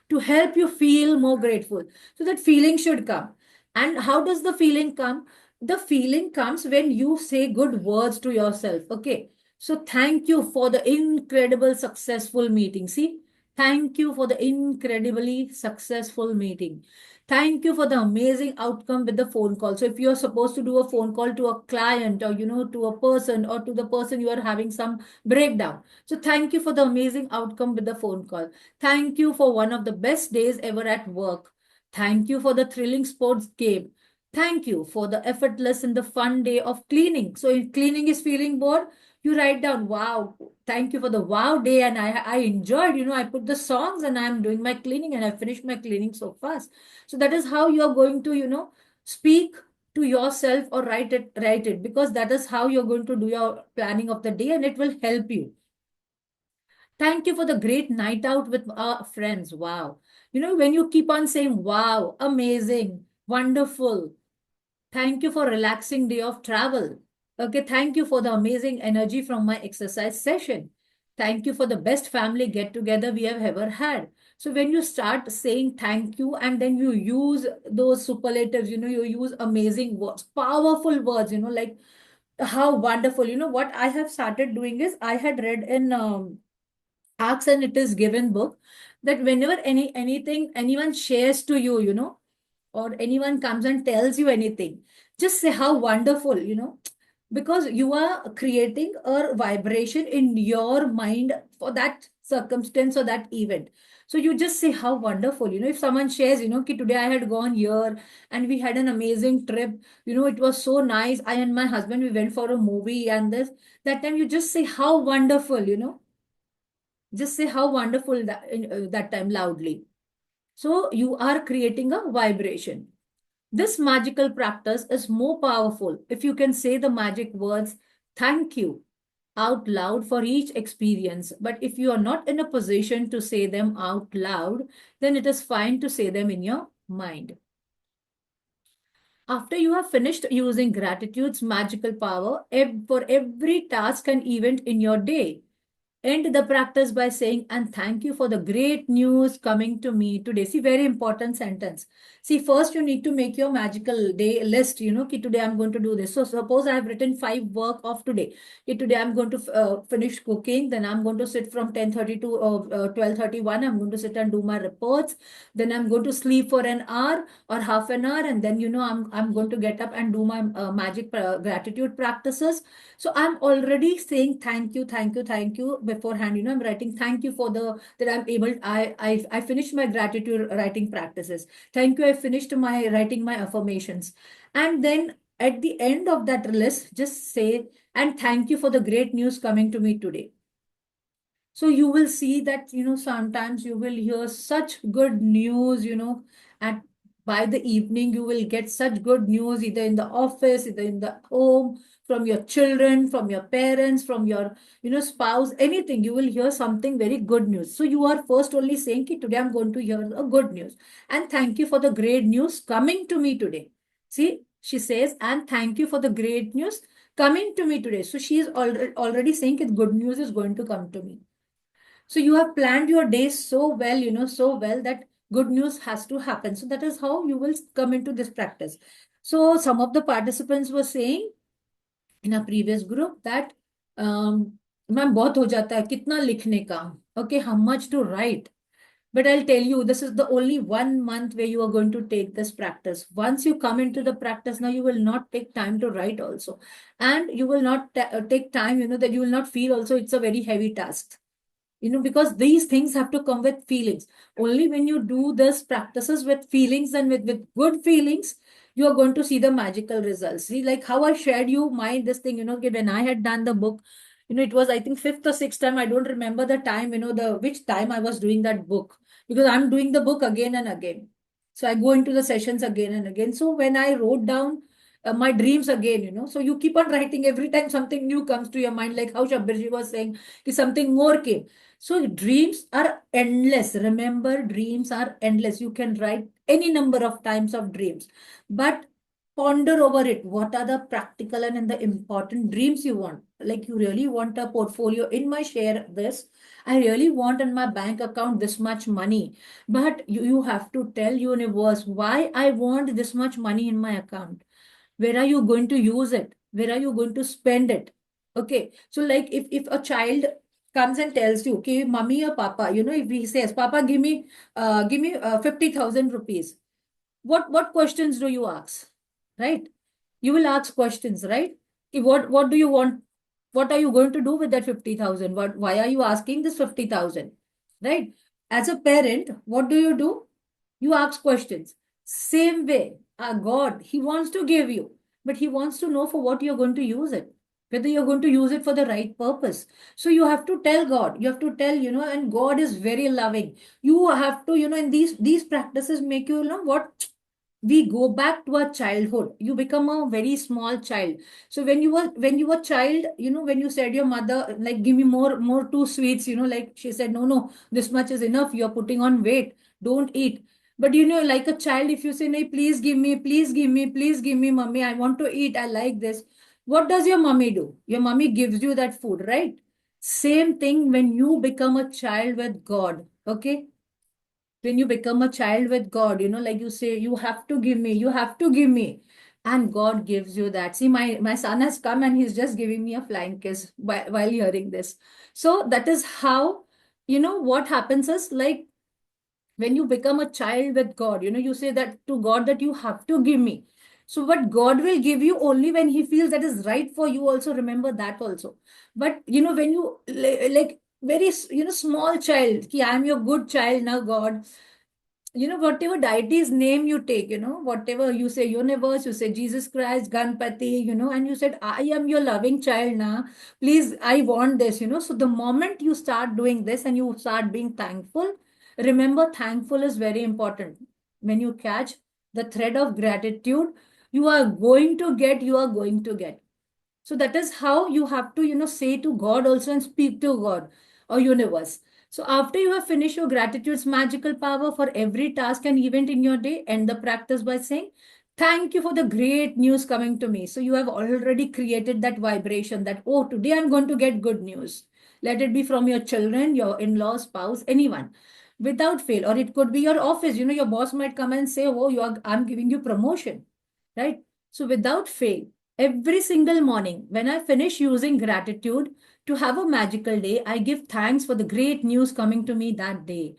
Speaker 1: to help you feel more grateful. So that feeling should come. And how does the feeling come? the feeling comes when you say good words to yourself. Okay. So thank you for the incredible successful meeting. See, thank you for the incredibly successful meeting. Thank you for the amazing outcome with the phone call. So if you're supposed to do a phone call to a client, or to a person, or to the person you are having some breakdown. So thank you for the amazing outcome with the phone call. Thank you for one of the best days ever at work. Thank you for the thrilling sports game. Thank you for the effortless and the fun day of cleaning. So if cleaning is feeling bored, you write down, wow, thank you for the wow day. And I enjoyed, I put the songs and I'm doing my cleaning and I finished my cleaning so fast. So that is how you're going to, speak to yourself or write it, because that is how you're going to do your planning of the day and it will help you. Thank you for the great night out with our friends. Wow. When you keep on saying, wow, amazing, wonderful, thank you for relaxing day of travel. Okay, thank you for the amazing energy from my exercise session. Thank you for the best family get together we have ever had. So when you start saying thank you and then you use those superlatives, you use amazing words, powerful words, like how wonderful. What I have started doing is I had read in Ask and It Is Given book that whenever anything anyone shares to you, or anyone comes and tells you anything, just say how wonderful, because you are creating a vibration in your mind for that circumstance or that event. So you just say how wonderful, if someone shares, ki today I had gone here and we had an amazing trip, it was so nice. I and my husband, we went for a movie and that time you just say how wonderful, just say how wonderful that time loudly. So you are creating a vibration. This magical practice is more powerful if you can say the magic words thank you out loud for each experience. But if you are not in a position to say them out loud, then it is fine to say them in your mind. After you have finished using gratitude's magical power for every task and event in your day, end the practice by saying, and thank you for the great news coming to me today. See, very important sentence. See, first you need to make your magical day list, ki today I'm going to do this. So suppose I have written 5 work of today. Ki today I'm going to finish cooking. Then I'm going to sit from 10:30 to 12:31. I'm going to sit and do my reports. Then I'm going to sleep for an hour or half an hour. And then, I'm going to get up and do my magic gratitude practices. So I'm already saying thank you, thank you, thank you beforehand. I'm writing thank you for that I'm able. I finished my gratitude writing practices. Thank you. I finished my writing my affirmations, and then at the end of that list, just say and thank you for the great news coming to me today. So you will see that, sometimes you will hear such good news, and by the evening, you will get such good news either in the office, either in the home, from your children, from your parents, from your, spouse, anything. You will hear something very good news. So you are first only saying, ki, today I'm going to hear a good news. And thank you for the great news coming to me today. See, she says, and thank you for the great news coming to me today. So she is already saying that good news is going to come to me. So you have planned your day so well, so well that good news has to happen. So that is how you will come into this practice. So some of the participants were saying in a previous group that, ma'am बहुत हो जाता है कितना लिखने का, okay, how much to write. But I'll tell you, this is the only 1 month where you are going to take this practice. Once you come into the practice, now you will not take time to write also. And you will not take time, that you will not feel also it's a very heavy task. Because these things have to come with feelings. Only when you do this practices with feelings and with good feelings, you are going to see the magical results. See, like how I shared you this thing, when I had done the book, it was, I think, 5th or 6th time. I don't remember the time, which time I was doing that book, because I'm doing the book again and again. So I go into the sessions again and again. So when I wrote down my dreams again, so you keep on writing every time something new comes to your mind, like how Shabbirji was saying, something more came. So dreams are endless. Remember, dreams are endless. You can write any number of times of dreams, but ponder over it. What are the practical and the important dreams you want? Like you really want a portfolio in my share this. I really want in my bank account this much money. But you have to tell universe why I want this much money in my account. Where are you going to use it? Where are you going to spend it? Okay. So like if a child comes and tells you, okay, mommy or papa, if he says, Papa, give me 50,000 rupees. What questions do you ask? Right? You will ask questions, right? What do you want? What are you going to do with that 50,000? Why are you asking this 50,000? Right? As a parent, what do? You ask questions. Same way, God, He wants to give you, but He wants to know for what you're going to use it, whether you're going to use it for the right purpose. So you have to tell God, you have to tell, and God is very loving. You have to, and these practices make you, what we go back to our childhood. You become a very small child. So when you were child, when you said your mother, like, give me more two sweets, like she said, no, this much is enough, you're putting on weight, don't eat. But like a child, if you say, no, please give me, please give me, please give me, mommy, I want to eat, I like this. What does your mommy do? Your mommy gives you that food, right? Same thing when you become a child with God. Okay, when you become a child with God, like you say, you have to give me, you have to give me. And God gives you that. See, my son has come and he's just giving me a flying kiss while hearing this. So that is how, what happens is, like, when you become a child with God, you say that to God that you have to give me. So what God will give you only when He feels that is right for you. Also remember that also. But when you like very small child, ki I am your good child now, God. Whatever deity's name you take, whatever you say, universe, you say Jesus Christ, Ganpati, and you said, I am your loving child now. Please, I want this, So the moment you start doing this and you start being thankful, remember, thankful is very important. When you catch the thread of gratitude, you are going to get. So that is how you have to, say to God also and speak to God or universe. So after you have finished your gratitude's magical power for every task and event in your day, end the practice by saying, thank you for the great news coming to me. So you have already created that vibration that, oh, today I'm going to get good news. Let it be from your children, your in-law, spouse, anyone, without fail. Or it could be your office. Your boss might come and say, oh, I'm giving you promotion, right? So without fail, every single morning, when I finish using gratitude to have a magical day, I give thanks for the great news coming to me that day.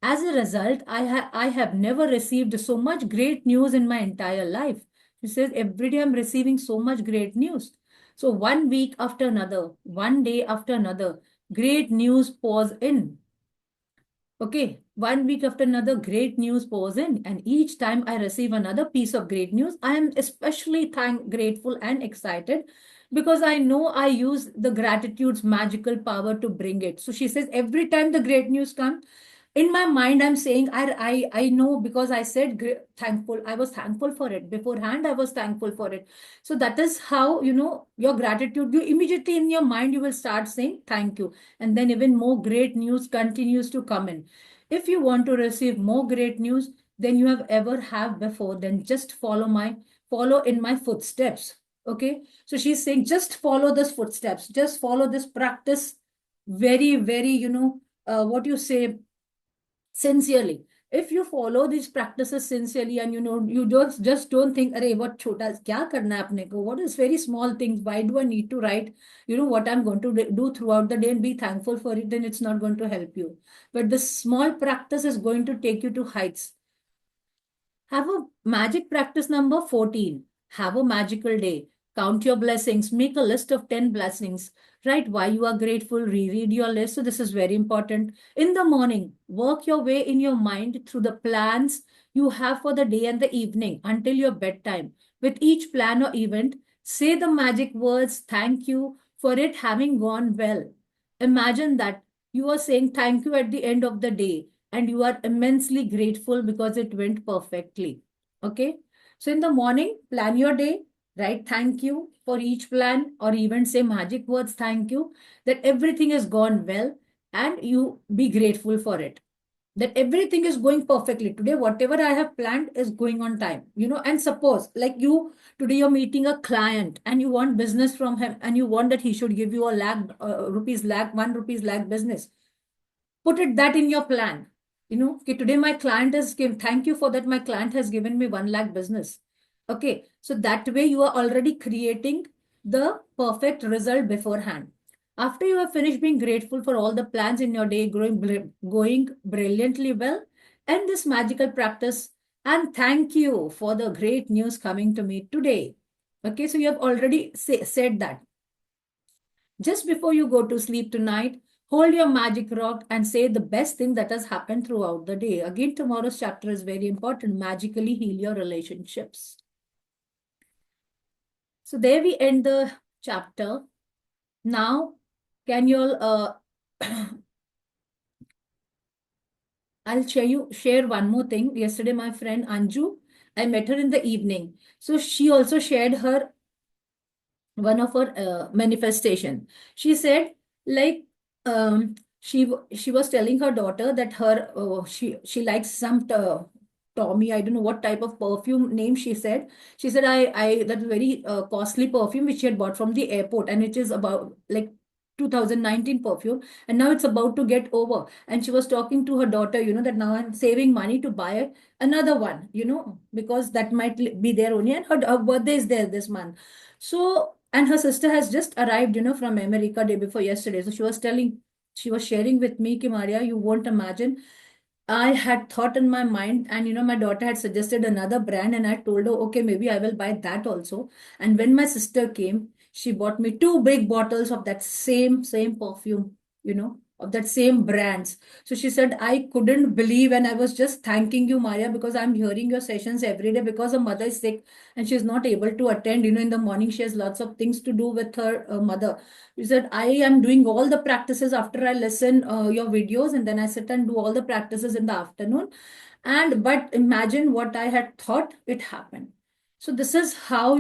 Speaker 1: As a result, I have never received so much great news in my entire life. She says, every day I'm receiving so much great news. So one week after another, one day after another, great news pours in. Okay, one week after another, great news pours in, and each time I receive another piece of great news, I am especially grateful and excited because I know I use the gratitude's magical power to bring it. So she says, every time the great news comes, in my mind, I'm saying, I know because I said thankful. I was thankful for it beforehand. I was thankful for it. So that is how, your gratitude, you immediately in your mind, you will start saying thank you. And then even more great news continues to come in. If you want to receive more great news than you have ever have before, then just follow in my footsteps. Okay. So she's saying, just follow this footsteps, just follow this practice very, very, what you say, sincerely. If you follow these practices sincerely and you don't think, अरे what छोटा क्या करना है अपने को, what is very small things, why do I need to write what I'm going to do throughout the day and be thankful for it, then it's not going to help you. But this small practice is going to take you to heights. Have a magic practice number 14. Have a magical day. Count your blessings. Make a list of 10 blessings. Write why you are grateful. Reread your list. So this is very important. In the morning, work your way in your mind through the plans you have for the day and the evening until your bedtime. With each plan or event, say the magic words, thank you for it having gone well. Imagine that you are saying thank you at the end of the day and you are immensely grateful because it went perfectly. Okay. So in the morning, plan your day, write thank you for each plan or even say magic words, thank you, that everything has gone well and you be grateful for it. That everything is going perfectly. Today, whatever I have planned is going on time, and suppose like today you're meeting a client and you want business from him and you want that he should give you a lakh, rupees lakh, 1 rupees lakh business. Put it that in your plan. Okay, today my client has given, thank you for that. My client has given me 1 lakh business. Okay, so that way you are already creating the perfect result beforehand. After you have finished being grateful for all the plans in your day going brilliantly well, end this magical practice and thank you for the great news coming to me today. Okay, so you have already said that. Just before you go to sleep tonight, hold your magic rock and say the best thing that has happened throughout the day. Again, tomorrow's chapter is very important. Magically heal your relationships. So there we end the chapter. Now, can you all, I'll share one more thing. Yesterday, my friend Anju, I met her in the evening. So she also shared one of her manifestation. She said, like, she was telling her daughter that she likes some Tommy. I don't know what type of perfume name she said. She said I that very costly perfume which she had bought from the airport, and it is about like 2019 perfume, and now it's about to get over. And she was talking to her daughter, that now I'm saving money to buy another one, because that might be there only, and her birthday is there this month. So, and her sister has just arrived, from America day before yesterday. So she was sharing with me, Ki Maria, you won't imagine. I had thought in my mind, and my daughter had suggested another brand, and I told her, okay, maybe I will buy that also. And when my sister came, she bought me two big bottles of that same perfume, of that same brands. So she said, I couldn't believe, and I was just thanking you, Maria, because I'm hearing your sessions every day because her mother is sick and she's not able to attend. In the morning, she has lots of things to do with her mother. She said, I am doing all the practices after I listen your videos, and then I sit and do all the practices in the afternoon. But imagine what I had thought, it happened. So this is how,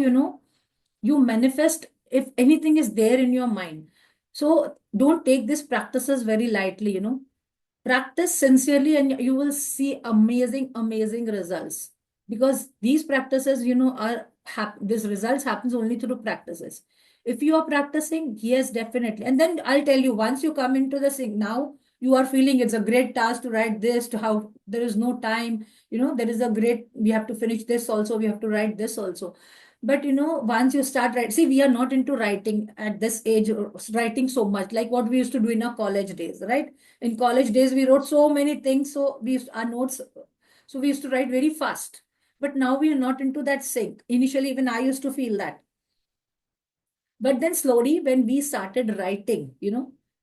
Speaker 1: you manifest if anything is there in your mind. So don't take these practices very lightly, practice sincerely and you will see amazing results, because these practices, these results happens only through practices. If you are practicing, yes, definitely. And then I'll tell you, once you come into the thing, now you are feeling it's a great task to write this, to how there is no time, there is a great, we have to finish this also, we have to write this also. But once you start writing, see, we are not into writing at this age, writing so much like what we used to do in our college days, right? In college days, we wrote so many things, so our notes, so we used to write very fast. But now we are not into that sync. Initially, even I used to feel that. But then slowly, when we started writing,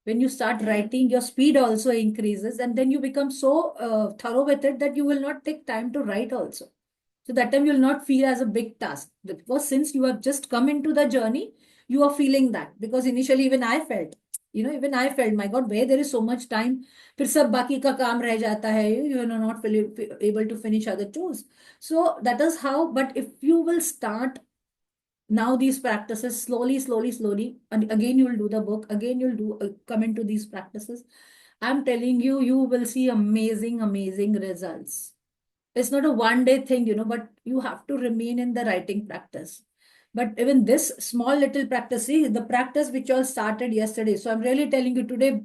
Speaker 1: when you start writing, your speed also increases, and then you become so thorough with it that you will not take time to write also. So that time you'll not feel as a big task, because since you have just come into the journey, you are feeling that. Because initially even I felt, my God, where there is so much time, फिर सब बाकी का काम रह जाता है, you are not able to finish other chores. So that is how. But if you will start now these practices slowly, and again you will do the book, again you'll do come into these practices, I'm telling you, you will see amazing results. It's not a one day thing, but you have to remain in the writing practice. But even this small little practice, see, the practice which all started yesterday. So I'm really telling you today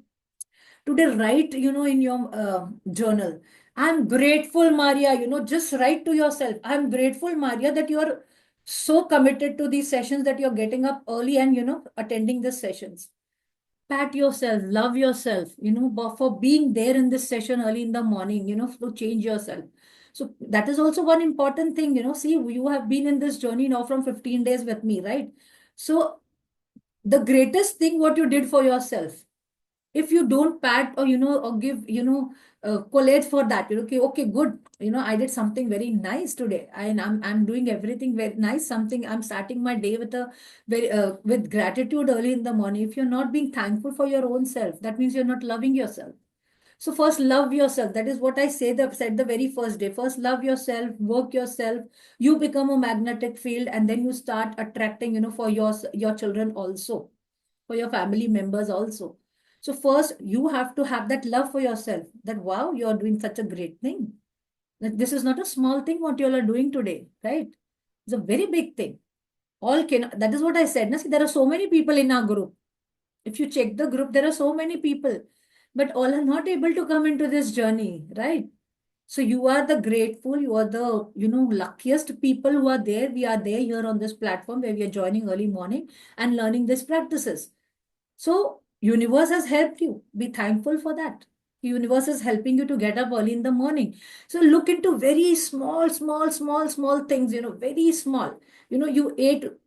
Speaker 1: write, in your journal. I'm grateful, Maria, just write to yourself. I'm grateful, Maria, that you're so committed to these sessions, that you're getting up early and, attending the sessions. Pat yourself, love yourself, for being there in this session early in the morning, to change yourself. So that is also one important thing, see, you have been in this journey now from 15 days with me, right? So the greatest thing what you did for yourself, if you don't pat or, or give, collate for that, okay, good, I did something very nice today, and I'm doing everything very nice, something, I'm starting my day with a very with gratitude early in the morning. If you're not being thankful for your own self, that means you're not loving yourself. So first love yourself. That is what I said the very first day. First love yourself, work yourself, you become a magnetic field, and then you start attracting, for your children also, for your family members also. So first, you have to have that love for yourself, that wow, you're doing such a great thing. That this is not a small thing what you all are doing today, right? It's a very big thing. All can, that is what I said. See, there are so many people in our group. If you check the group, there are so many people, but all are not able to come into this journey, right? So you are the grateful, you are the, luckiest people who are there. We are there here on this platform where we are joining early morning and learning these practices. So universe has helped you. Be thankful for that. Universe is helping you to get up early in the morning. So look into very small things, very small.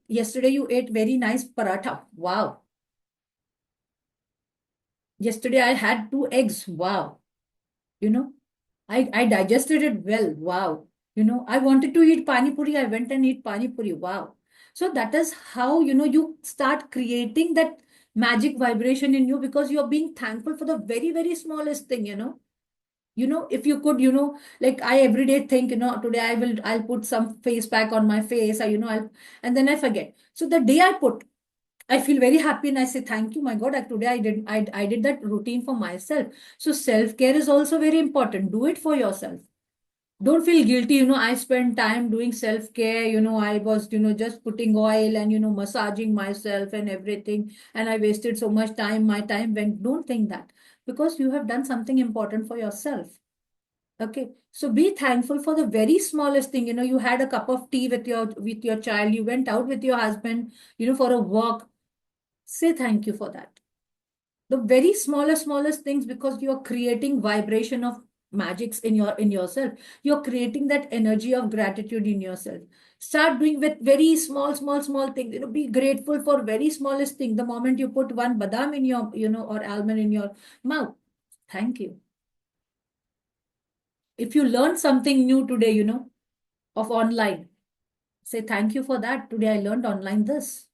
Speaker 1: Yesterday you ate very nice paratha. Wow. Yesterday I had 2 eggs. Wow. You know, I digested it well. Wow. I wanted to eat pani puri. I went and eat pani puri. Wow. So that is how, you start creating that magic vibration in you because you're being thankful for the very, very smallest thing. If you could, like I every day think, today I'll put some face pack on my face, and then I forget. So the day I feel very happy and I say, thank you, my God. Today I did that routine for myself. So self-care is also very important. Do it for yourself. Don't feel guilty. I spent time doing self-care. I was, just putting oil and, massaging myself and everything. And I wasted so much time. My time went. Don't think that because you have done something important for yourself. Okay. So be thankful for the very smallest thing. You had a cup of tea with your child. You went out with your husband, for a walk. Say thank you for that. The very smallest things because you're creating vibration of magics in yourself. You're creating that energy of gratitude in yourself. Start doing with very small things. Be grateful for very smallest thing. The moment you put one badam in your, or almond in your mouth, thank you. If you learn something new today, of online, say thank you for that. Today I learned online this.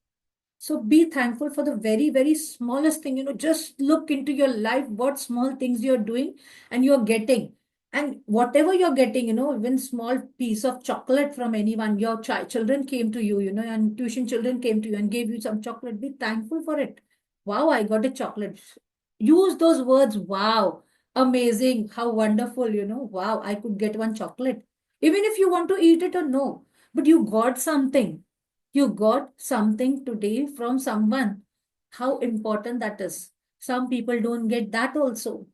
Speaker 1: So be thankful for the very, very smallest thing. Just look into your life, what small things you're doing and you're getting. And whatever you're getting, even small piece of chocolate from anyone, your children came to you, and tuition children came to you and gave you some chocolate. Be thankful for it. Wow, I got a chocolate. Use those words. Wow, amazing. How wonderful, wow, I could get one chocolate. Even if you want to eat it or no, but you got something. You got something today from someone. How important that is. Some people don't get that also,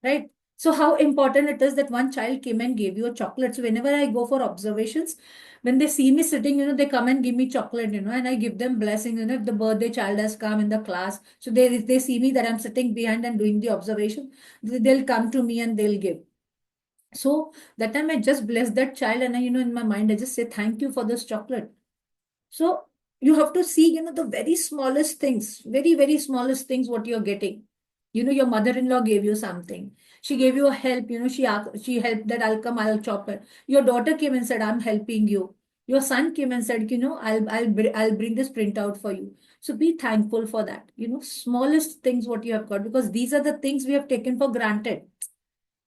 Speaker 1: right? So how important it is that one child came and gave you a chocolate. So whenever I go for observations, when they see me sitting, they come and give me chocolate, and I give them blessings. If the birthday child has come in the class, so they see me that I'm sitting behind and doing the observation, they'll come to me and they'll give. So that time I just bless that child and in my mind, I just say, thank you for this chocolate. So you have to see, the very smallest things, very, very smallest things, what you're getting. Your mother-in-law gave you something. She gave you a help, she helped that I'll come, I'll chop it. Your daughter came and said, I'm helping you. Your son came and said, I'll bring this printout for you. So be thankful for that. Smallest things what you have got, because these are the things we have taken for granted.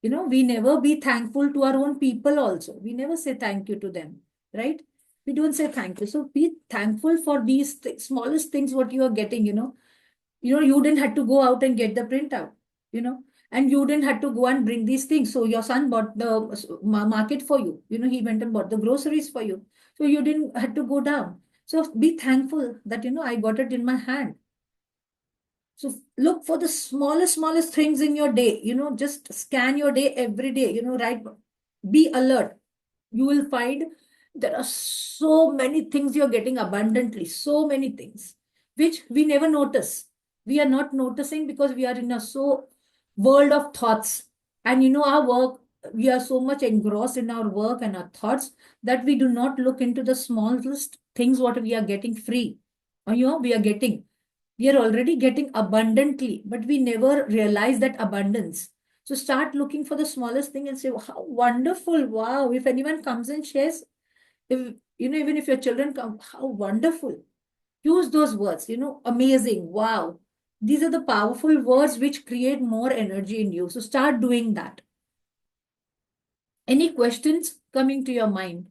Speaker 1: We never be thankful to our own people also. We never say thank you to them, right? We don't say thank you. So be thankful for these smallest things what you are getting. You didn't have to go out and get the printout, and you didn't have to go and bring these things. So your son bought the market for you. He went and bought the groceries for you. So you didn't have to go down. So be thankful that, I got it in my hand. So look for the smallest things in your day. Just scan your day every day, right? Be alert. You will find there are so many things you're getting abundantly, so many things, which we never notice. We are not noticing because we are in a so world of thoughts. And our work, we are so much engrossed in our work and our thoughts that we do not look into the smallest things what we are getting free. Or, we are getting. We are already getting abundantly, but we never realize that abundance. So start looking for the smallest thing and say, how wonderful. Wow. If anyone comes and shares, if even if your children come, how wonderful. Use those words, amazing. Wow. These are the powerful words which create more energy in you. So start doing that. Any questions coming to your mind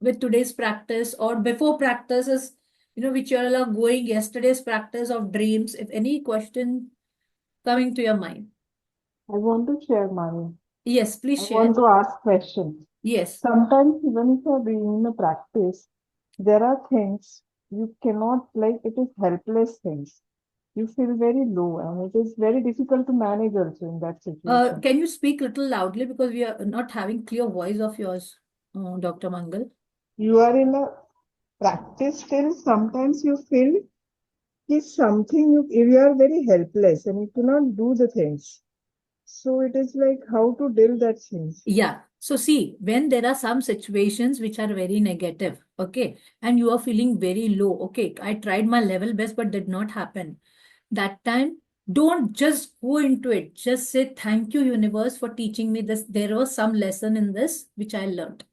Speaker 1: with today's practice or before practices, which you all are going, yesterday's practice of dreams? If any question coming to your mind.
Speaker 5: I want to share, Manu.
Speaker 1: Yes, please
Speaker 5: I
Speaker 1: share.
Speaker 5: want to ask questions.
Speaker 1: Yes.
Speaker 5: Sometimes, even if you're doing the practice, there are things you cannot, like, it is helpless things. you feel very low, and it is very difficult to manage also in that situation.
Speaker 1: Can you speak a little loudly because we are not having clear voice of yours, Dr. Mangal?
Speaker 5: You are in a practice till sometimes you feel is something you are very helpless and you cannot do the things. So it is like how to deal that things.
Speaker 1: Yeah. So see, when there are some situations which are very negative, okay, and you are feeling very low, okay, I tried my level best but did not happen. That time, don't just go into it. Just say, thank you, universe, for teaching me this. There was some lesson in this which I learned.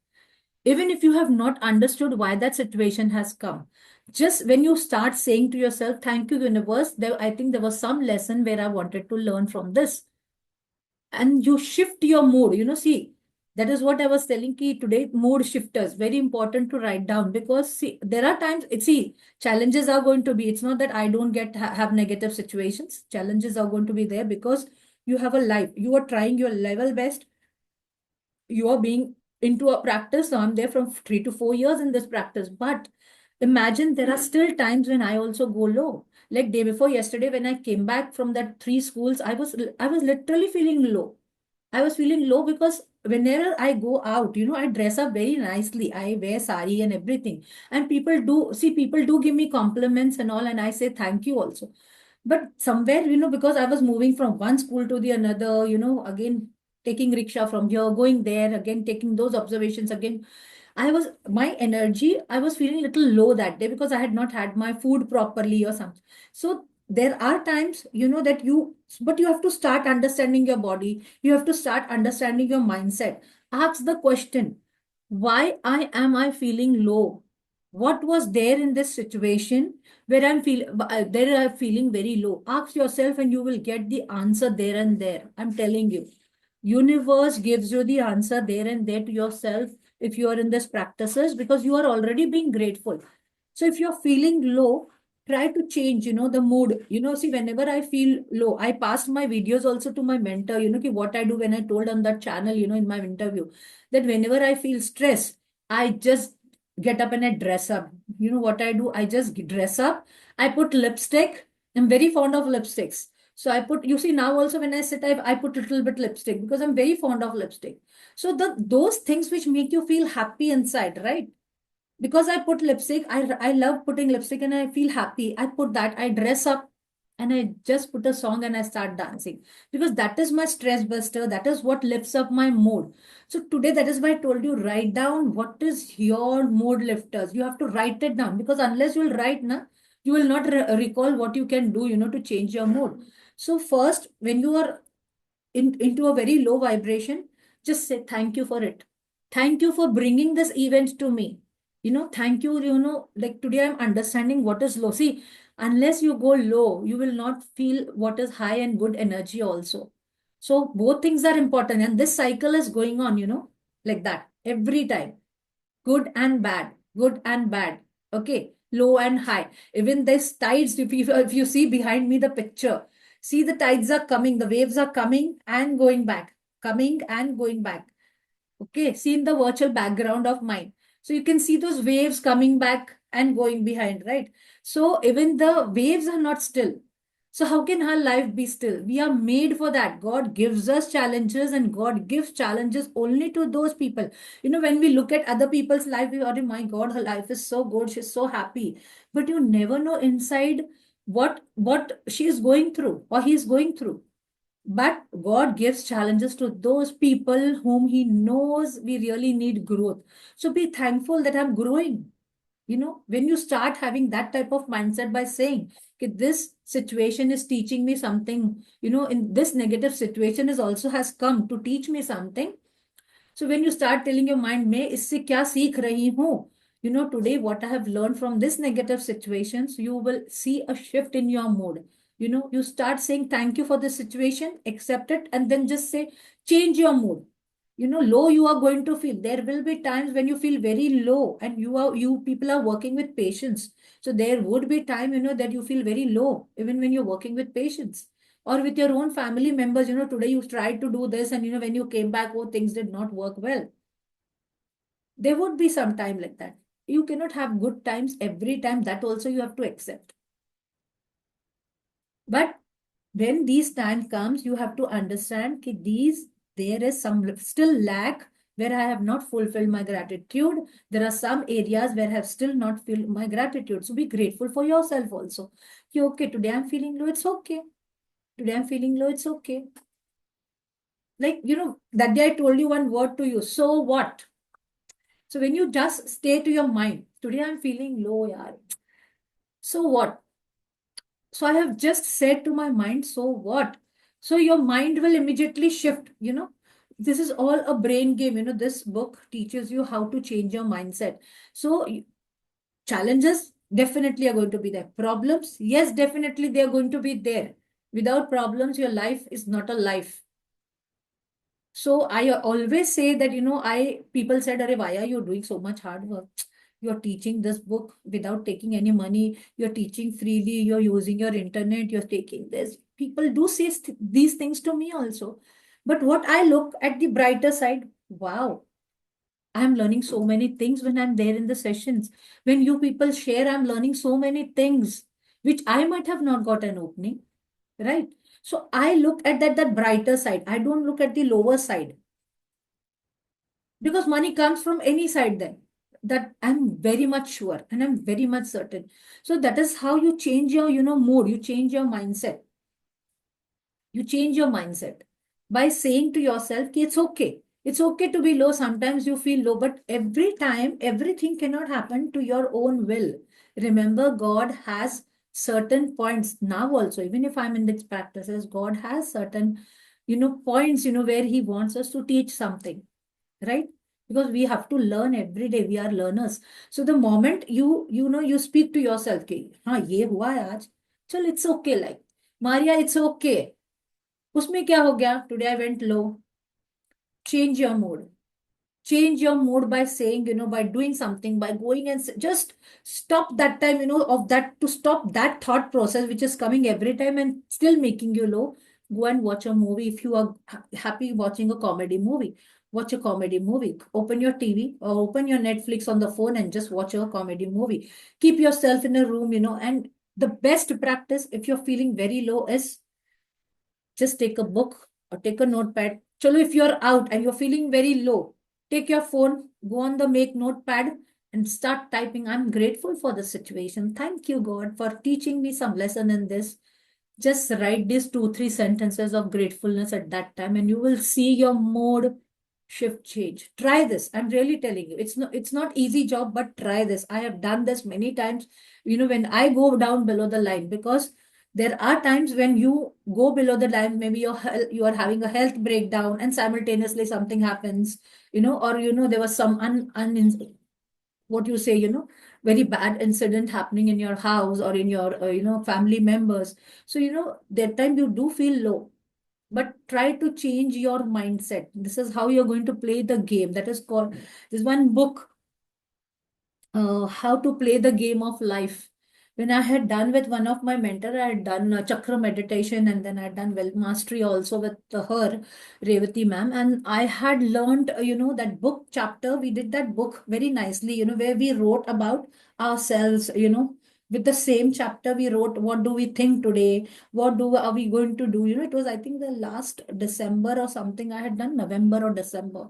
Speaker 1: Even if you have not understood why that situation has come, just when you start saying to yourself, thank you, universe, there, I think there was some lesson where I wanted to learn from this. And you shift your mood. See, that is what I was telling ki today, mood shifters, very important to write down because see, there are times, see, challenges are going to be, it's not that I don't have negative situations. Challenges are going to be there because you have a life. You are trying your level best. You are being into a practice. So I'm there from 3 to 4 years in this practice. But imagine there are still times when I also go low. Like day before yesterday, when I came back from that 3 schools, I was literally feeling low. I was feeling low because whenever I go out, I dress up very nicely. I wear sari and everything. And people do give me compliments and all, and I say thank you also. But somewhere, because I was moving from one school to the another, again taking rickshaw from here, going there, again taking those observations again. My energy, I was feeling a little low that day because I had not had my food properly or something. So there are times, but you have to start understanding your body. You have to start understanding your mindset. Ask the question, why am I feeling low? What was there in this situation where I'm feeling very low? Ask yourself and you will get the answer there and there. I'm telling you. Universe gives you the answer there and there to yourself if you are in this practices because you are already being grateful. So if you're feeling low, try to change, the mood. See, whenever I feel low, I passed my videos also to my mentor, what I do when I told on that channel, in my interview, that whenever I feel stress, I just get up and I dress up. You know what I do? I just dress up. I put lipstick. I'm very fond of lipsticks. So you see now also when I sit, I put little bit lipstick because I'm very fond of lipstick. So those things which make you feel happy inside, right? Because I put lipstick, I love putting lipstick and I feel happy. I put that, I dress up and I just put a song and I start dancing because that is my stress buster. That is what lifts up my mood. So today, that is why I told you, write down what is your mood lifters. You have to write it down because unless you will write, you will not recall what you can do, to change your mood. So first, when you are into a very low vibration, just say thank you for it. Thank you for bringing this event to me. Thank you, like today I'm understanding what is low. See, unless you go low, you will not feel what is high and good energy also. So both things are important. And this cycle is going on, like that every time. Good and bad, good and bad. Okay, low and high. Even this tides, if you see behind me the picture, see the tides are coming, the waves are coming and going back, coming and going back. Okay, see in the virtual background of mine. So you can see those waves coming back and going behind, right? So even the waves are not still. So how can our life be still? We are made for that. God gives us challenges and God gives challenges only to those people. When we look at other people's life, we are, oh my God, her life is so good. She's so happy. But you never know inside what she is going through or he is going through. But God gives challenges to those people whom He knows we really need growth. So be thankful that I'm growing. When you start having that type of mindset by saying, okay, this situation is teaching me something, in this negative situation is also has come to teach me something. So when you start telling your mind, मैं इससे क्या सीख रही हूँ? Today what I have learned from this negative situations, you will see a shift in your mood. You start saying thank you for this situation, accept it, and then just say, change your mood. Low you are going to feel. There will be times when you feel very low and you people are working with patience. So there would be time, that you feel very low, even when you're working with patients or with your own family members. Today you tried to do this and, when you came back, oh, things did not work well. There would be some time like that. You cannot have good times every time. That also you have to accept. But when these time comes, you have to understand that there is some still lack where I have not fulfilled my gratitude. There are some areas where I have still not filled my gratitude. So be grateful for yourself also. Okay, today I'm feeling low, it's okay. Today I'm feeling low, it's okay. Like, that day I told you one word to you, so what? So when you just stay to your mind, today I'm feeling low, yaar. So what? So I have just said to my mind, so what? So your mind will immediately shift, This is all a brain game, This book teaches you how to change your mindset. So challenges definitely are going to be there. Problems, yes, definitely they are going to be there. Without problems, your life is not a life. So I always say that, people said, Arey, why are you doing so much hard work? You're teaching this book without taking any money. You're teaching freely. You're using your internet. You're taking this. People do say these things to me also. But what I look at the brighter side, wow, I'm learning so many things when I'm there in the sessions. When you people share, I'm learning so many things, which I might have not got an opening, right? So I look at that brighter side. I don't look at the lower side because money comes from any side then. That I'm very much sure and I'm very much certain. So that is how you change your, mood. You change your mindset. You change your mindset by saying to yourself, it's okay. It's okay to be low. Sometimes you feel low, but every time, everything cannot happen to your own will. Remember, God has certain points now also, even if I'm in these practices, God has certain, points, where He wants us to teach something, right? Because we have to learn every day. We are learners. So the moment you speak to yourself, कि हाँ ये हुआ है आज, चल it's okay, like Maria, it's okay. उसमें क्या हो गया? Today I went low. Change your mood. Change your mood by saying, by doing something, by going and just stop that time, of that, to stop that thought process which is coming every time and still making you low. Go and watch a movie. If you are happy watching a comedy movie, watch a comedy movie. Open your TV or open your Netflix on the phone and just watch a comedy movie. Keep yourself in a room, and the best practice if you're feeling very low is just take a book or take a notepad. Chalo, if you're out and you're feeling very low, take your phone, go on the make notepad and start typing. I'm grateful for the situation. Thank you, God, for teaching me some lesson in this. Just write these 2, 3 sentences of gratefulness at that time, and you will see your mood shift change. Try this. I'm really telling you. It's not easy job, but try this. I have done this many times, when I go down below the line, because there are times when you go below the line, maybe you are having a health breakdown and simultaneously something happens, or there was some what you say, very bad incident happening in your house or in your, family members. So, that time you do feel low, but try to change your mindset. This is how you're going to play the game. That is called, this one book, How to Play the Game of Life. When I had done with one of my mentor, I had done chakra meditation, and then I had done well mastery also with her, Revati ma'am. And I had learned, that book chapter. We did that book very nicely, where we wrote about ourselves, with the same chapter we wrote, what do we think today? Are we going to do? It was, I think, the last December or something. I had done November or December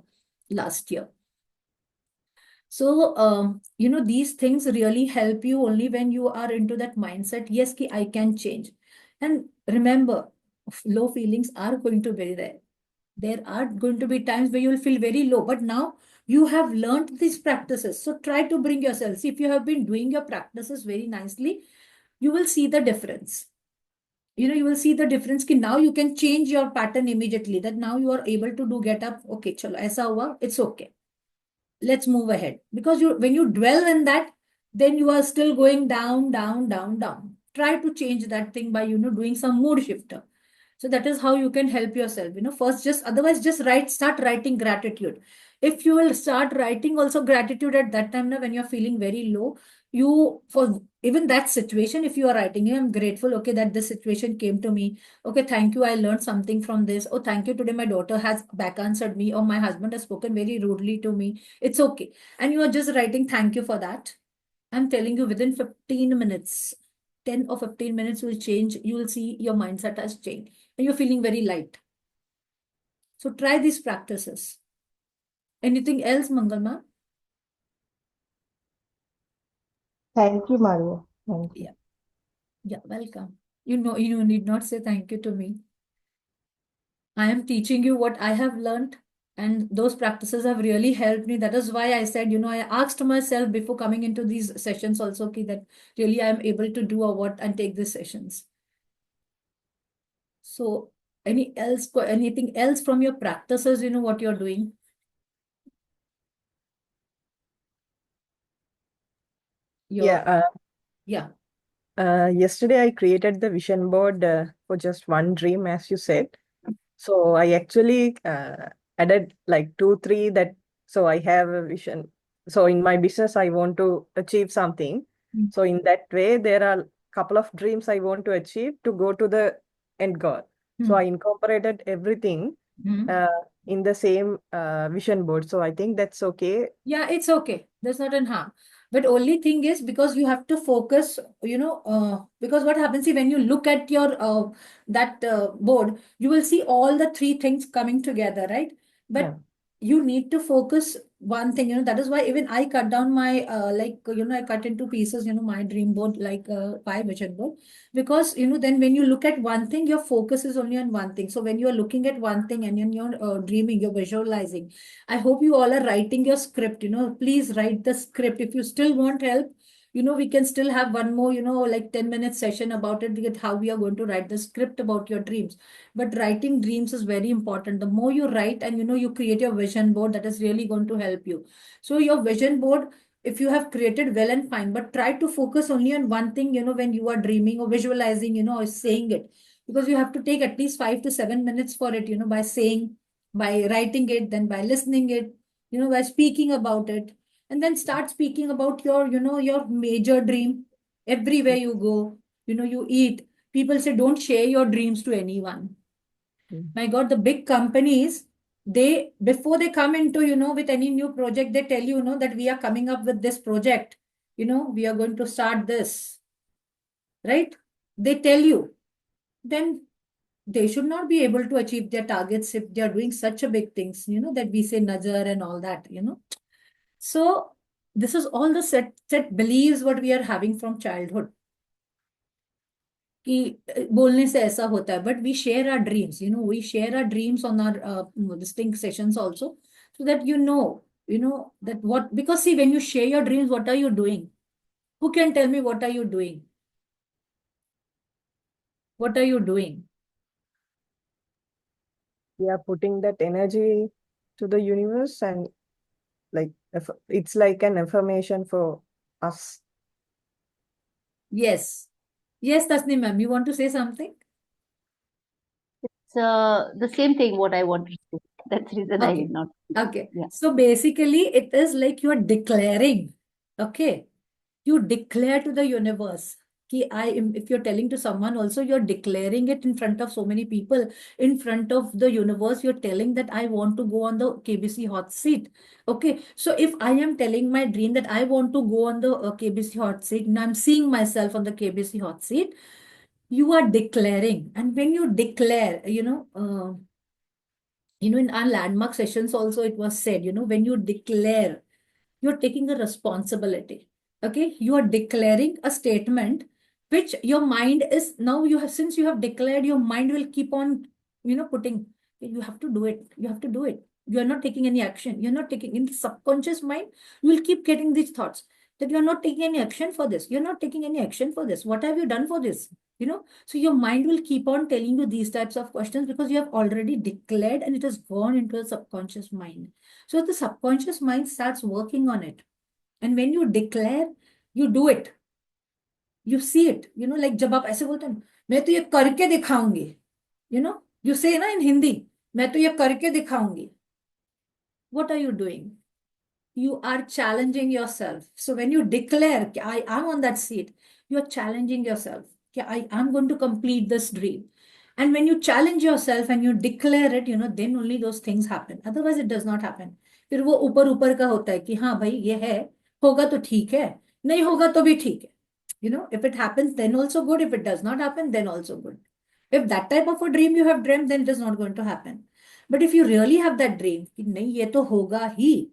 Speaker 1: last year. So, these things really help you only when you are into that mindset. Yes, ki I can change. And remember, low feelings are going to be there. There are going to be times where you will feel very low, but now you have learned these practices. So try to bring yourself. See, if you have been doing your practices very nicely, you will see the difference. You will see the difference ki now you can change your pattern immediately. That now you are able to get up. Okay, chalo, aisa hua, it's okay. Let's move ahead. Because when you dwell in that, then you are still going down, down, down, down. Try to change that thing by, doing some mood shifter. So that is how you can help yourself. First, otherwise just start writing gratitude. If you will start writing also gratitude at that time, now when you're feeling very low, for even that situation, if you are writing, I'm grateful, okay, that this situation came to me. Okay, thank you, I learned something from this. Oh, thank you, today my daughter has back answered me, or my husband has spoken very rudely to me. It's okay. And you are just writing thank you for that. I'm telling you, within 15 minutes, 10 or 15 minutes will change. You will see your mindset has changed and you're feeling very light. So try these practices. Anything else, Mangalma?
Speaker 5: Thank you, Maria. Thank you.
Speaker 1: Yeah. Yeah, welcome. You need not say thank you to me. I am teaching you what I have learned, and those practices have really helped me. That is why I said, I asked myself before coming into these sessions also, that really I am able to do or what and take these sessions. So, anything else from your practices, what you're doing?
Speaker 4: Yeah.
Speaker 1: Yeah.
Speaker 4: Yesterday I created the vision board for just one dream, as you said. So I actually added like 2, 3 that, so I have a vision. So in my business, I want to achieve something.
Speaker 1: Mm.
Speaker 4: So in that way, there are a couple of dreams I want to achieve to go to the end goal. So I incorporated everything in the same vision board. So I think that's okay.
Speaker 1: Yeah, it's okay. There's not an harm. But only thing is because you have to focus, because what happens is when you look at your that board, you will see all the three things coming together, right? But
Speaker 4: Yeah.
Speaker 1: you need to focus one thing, that is why even I cut down my I cut into pieces, my dream board, like 5 vision board, because then when you look at one thing, your focus is only on one thing. So when you're looking at one thing and then you're dreaming, you're visualizing. I hope you all are writing your script, please write the script. If you still want help, we can still have one more, like 10-minute session about it, with how we are going to write the script about your dreams. But writing dreams is very important. The more you write and, you create your vision board, that is really going to help you. So your vision board, if you have created, well and fine, but try to focus only on one thing, when you are dreaming or visualizing, or saying it, because you have to take at least 5 to 7 minutes for it, by saying, by writing it, then by listening it, by speaking about it, and then start speaking about your, your major dream. Everywhere you go, you eat, people say, don't share your dreams to anyone. My God, the big companies, they, before they come into, with any new project, they tell you, that we are coming up with this project, we are going to start this, right? They tell you, then they should not be able to achieve their targets if they are doing such a big things, that we say nazar and all that, So this is all the set beliefs what we are having from childhood. कि बोलने से ऐसा होता है, but we share our dreams, we share our dreams on our distinct sessions also, so that that what, because see, when you share your dreams, what are you doing? Who can tell me what are you doing? What are you doing?
Speaker 4: We are putting that energy to the universe, and like it's like an affirmation for us.
Speaker 1: Yes. Yes, Tasneem ma'am, you want to say something?
Speaker 2: It's the same thing what I wanted to say. That's the reason I
Speaker 1: Okay.
Speaker 2: did not.
Speaker 1: Okay.
Speaker 2: Yeah.
Speaker 1: So basically, it is like you are declaring, okay? You declare to the universe. Ki I am, if you're telling to someone also, you're declaring it in front of so many people, in front of the universe, you're telling that I want to go on the KBC hot seat. Okay. So if I am telling my dream that I want to go on the KBC hot seat, and I'm seeing myself on the KBC hot seat, you are declaring. And when you declare, in our landmark sessions also, it was said, when you declare, you're taking a responsibility. Okay. You are declaring a statement which your mind is now, since you have declared, your mind will keep on, putting, you have to do it. You have to do it. You are not taking any action. You're not taking, in the subconscious mind, you will keep getting these thoughts that you're not taking any action for this. You're not taking any action for this. What have you done for this? So your mind will keep on telling you these types of questions because you have already declared and it has gone into the subconscious mind. So the subconscious mind starts working on it. And when you declare, you do it. You see it. Like जब आप ऐसे बोलते हैं, मैं तो ये करके दिखाऊंगी. You say ना in Hindi, मैं तो ये करके दिखाऊंगी. What are you doing? You are challenging yourself. So when you declare, I am on that seat, you are challenging yourself. I am going to complete this dream. And when you challenge yourself and you declare it, then only those things happen. Otherwise, it does not happen. फिर वो ऊपर ऊपर का होता है कि हाँ भाई ये है, होगा तो ठीक है, नहीं होगा तो भी ठीक है. If it happens, then also good. If it does not happen, then also good. If that type of a dream you have dreamt, then it is not going to happen. But if you really have that dream, कि नहीं ये तो होगा ही,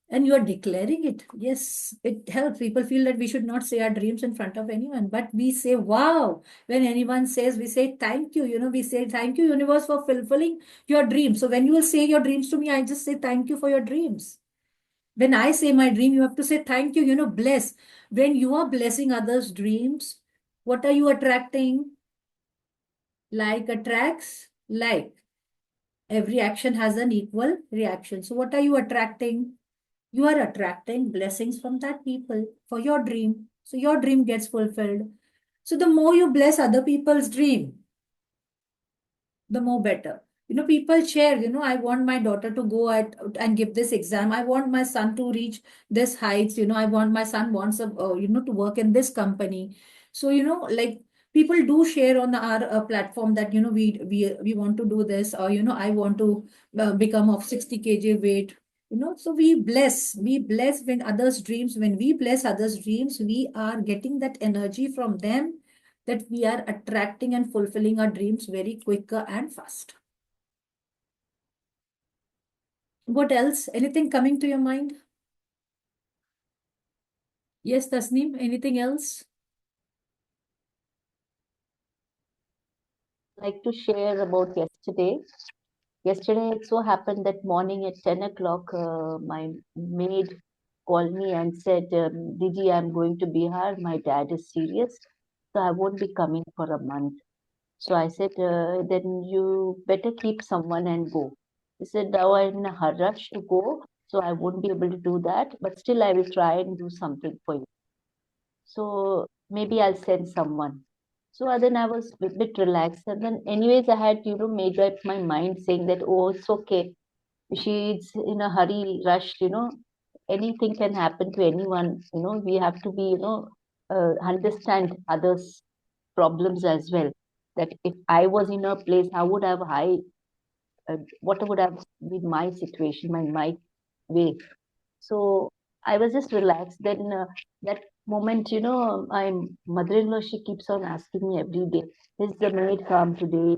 Speaker 1: and you are declaring it, yes, it helps. People feel that we should not say our dreams in front of anyone, but we say, wow. When anyone says, we say, thank you. We say, thank you, universe, for fulfilling your dreams. So when you will say your dreams to me, I just say, thank you for your dreams. When I say my dream, you have to say, thank you, bless. When you are blessing others' dreams, what are you attracting? Like attracts like. Every action has an equal reaction. So what are you attracting? You are attracting blessings from that people for your dream. So your dream gets fulfilled. So the more you bless other people's dream, the more better. People share, I want my daughter to go and give this exam. I want my son to reach this heights. I want my son wants to work in this company. So, like people do share on our platform that, we want to do this, or, I want to become of 60 kg weight. So we bless when others' dreams, when we bless others' dreams, we are getting that energy from them, that we are attracting and fulfilling our dreams very quicker and fast. What else? Anything coming to your mind? Yes, Tasneem, anything else?
Speaker 2: Like to share about yesterday. Yesterday, it so happened that morning at 10 o'clock, my maid called me and said, Didi, I'm going to Bihar. My dad is serious, so I won't be coming for a month. So I said, then you better keep someone and go. He said, now I'm in a rush to go, so I won't be able to do that, but still I will try and do something for you. So maybe I'll send someone. So then I was a bit relaxed. And then anyways, I had, made up my mind saying that, oh, it's okay. She's in a hurry, rushed, anything can happen to anyone. We have to be, understand others' problems as well. That if I was in her place, how would have what would have been my situation, my way. So I was just relaxed. Then that moment, my mother-in-law, she keeps on asking me every day, is the maid come today?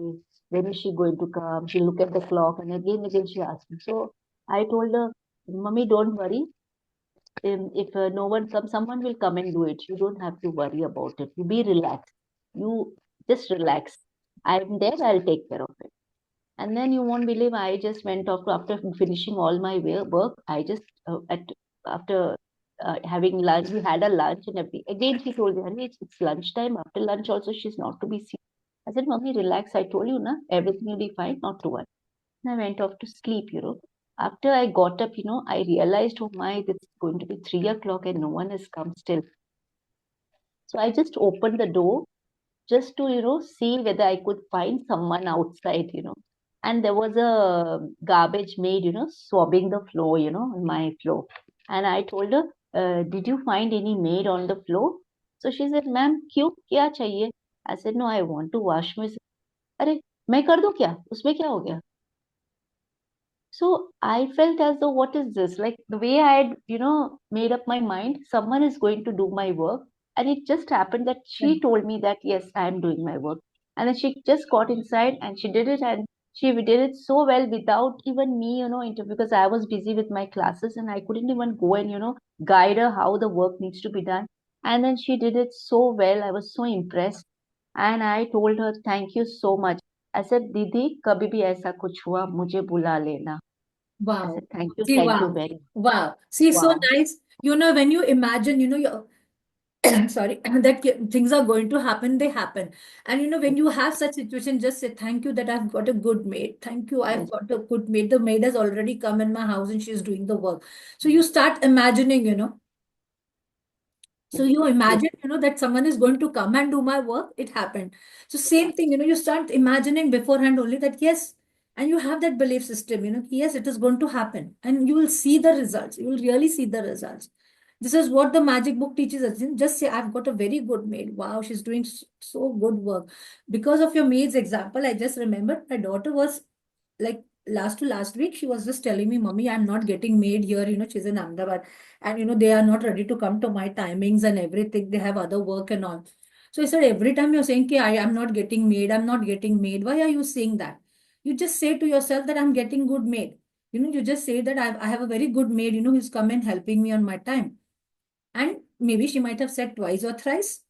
Speaker 2: When is she going to come? She look at the clock, and again she asks me. So I told her, Mummy, don't worry. If no one comes, someone will come and do it. You don't have to worry about it. You be relaxed. You just relax. I'm there. I'll take care of it. And then you won't believe, I just went off after finishing all my work. I just after having lunch, we had a lunch and again she told me, honey, it's lunchtime. After lunch also she's not to be seen. I said, Mommy, relax. I told you, na, everything will be fine, not to worry. And I went off to sleep. After I got up, I realized, oh my, it's going to be 3 o'clock and no one has come still. So I just opened the door just to, see whether I could find someone outside. And there was a garbage maid, swabbing the floor, on my floor. And I told her, did you find any maid on the floor? So she said, ma'am, क्यों क्या चाहिए? I said, no, I want to wash myself. अरे मैं कर दूं क्या? उसमें क्या हो गया? So I felt as though, what is this? Like the way I had, made up my mind, someone is going to do my work. And it just happened that she told me that, yes, I am doing my work. And then she just got inside and she did it. And she did it so well without even me, because I was busy with my classes and I couldn't even go and, guide her how the work needs to be done. And then she did it so well. I was so impressed. And I told her, thank you so much. I said, Didi, kabhi bhi aisa kuch hua, mujhe bula lena. I
Speaker 1: Wow.
Speaker 2: said, thank
Speaker 1: See,
Speaker 2: you
Speaker 1: wow.
Speaker 2: very
Speaker 1: Wow. See, so
Speaker 2: wow.
Speaker 1: nice. When you imagine, you're sorry, that things are going to happen, they happen. And when you have such situation, just say thank you that I've got a good maid. Thank you, I've
Speaker 2: Yes,
Speaker 1: got a good maid. The maid has already come in my house and she's doing the work. So you start imagining. So you
Speaker 2: yes,
Speaker 1: imagine, that someone is going to come and do my work. It happened. So same thing, you start imagining beforehand only that yes, and you have that belief system, yes, it is going to happen, and you will see the results. You will really see the results. This is what the magic book teaches us. Just say, I've got a very good maid. Wow, she's doing so good work. Because of your maid's example, I just remembered my daughter was like last to last week, she was just telling me, Mummy, I'm not getting maid here. She's in Ahmedabad, and they are not ready to come to my timings and everything. They have other work and all. So I said, every time you're saying, I am not getting maid, I'm not getting maid. Why are you saying that? You just say to yourself that I'm getting good maid. You just say that I have a very good maid, who's come and helping me on my time. And maybe she might have said twice or thrice.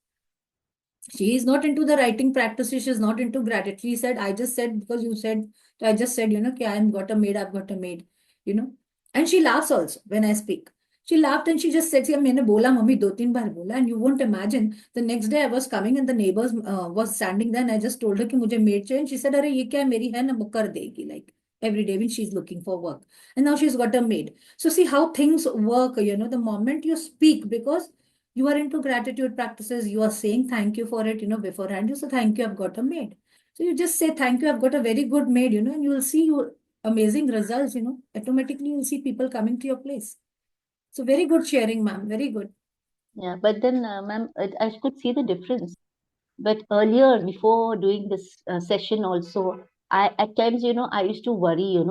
Speaker 1: She is not into the writing practice. She is not into gratitude. She said, I just said, because you said, so I just said, कि I've got a maid, I've got a maid, you know. And she laughs also when I speak. She laughed and she just said, मैंने बोला mummy 2-3 बार बोला. And you won't imagine, the next day I was coming and the neighbors was standing there and I just told her कि मुझे maid चाहिए. And she said, अरे ये क्या है, मेरी है ना, वो कर देगी, like every day when she's looking for work. And now she's got a maid. So see how things work, the moment you speak, because you are into gratitude practices, you are saying thank you for it, beforehand. You say thank you, I've got a maid. So you just say thank you, I've got a very good maid, and you will see your amazing results, automatically you'll see people coming to your place. So very good sharing, ma'am. Very good.
Speaker 2: Yeah, but then, ma'am, I could see the difference. But earlier, before doing this session also, I at times, I used to worry,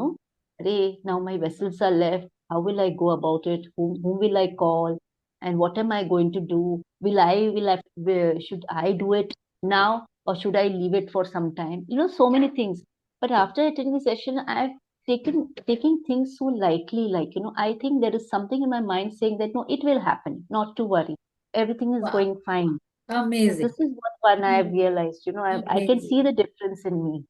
Speaker 2: hey, now my vessels are left. How will I go about it? Whom will I call? And what am I going to do? Should I do it now or should I leave it for some time? So many things. But after attending the session, I've taking things so lightly. Like, I think there is something in my mind saying that no, it will happen. Not to worry. Everything is
Speaker 1: Wow.
Speaker 2: going fine. So
Speaker 1: Amazing.
Speaker 2: this is what one I have realized. I can see
Speaker 1: Amazing.
Speaker 2: the difference in me.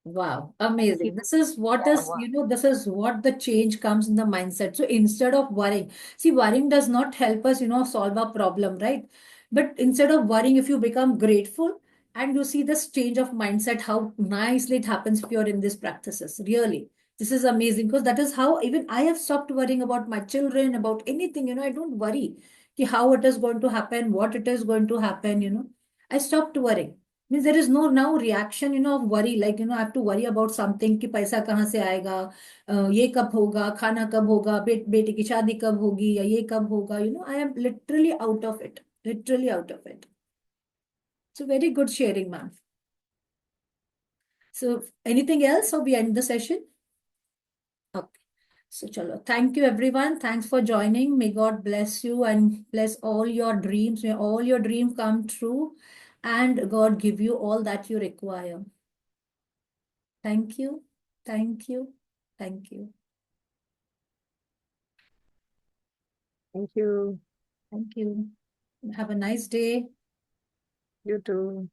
Speaker 1: Wow,
Speaker 2: I see.
Speaker 1: amazing. This is what
Speaker 2: Yeah,
Speaker 1: is,
Speaker 2: wow.
Speaker 1: this is what the change comes in the mindset. So instead of worrying, see, worrying does not help us, solve a problem, right? But instead of worrying, if you become grateful and you see this change of mindset, how nicely it happens if you're in these practices. Really, this is amazing because that is how even I have stopped worrying about my children, about anything, I don't worry how it is going to happen, what it is going to happen, I stopped worrying. Means there is no now reaction, of worry, like, I have to worry about something कि पैसा कहाँ से आएगा, ये कब होगा, खाना कब होगा, बेटे की शादी कब होगी, या ये कब होगा, I am literally out of it, literally out of it. So very good sharing, ma'am. So anything else or we end the session? Okay. So chalo, thank you everyone. Thanks for joining. May God bless you and bless all your dreams. May all your dreams come true and God give you all that you require. Thank you. Thank you. Thank you.
Speaker 4: Thank you.
Speaker 1: Thank you. Have a nice day.
Speaker 4: You too.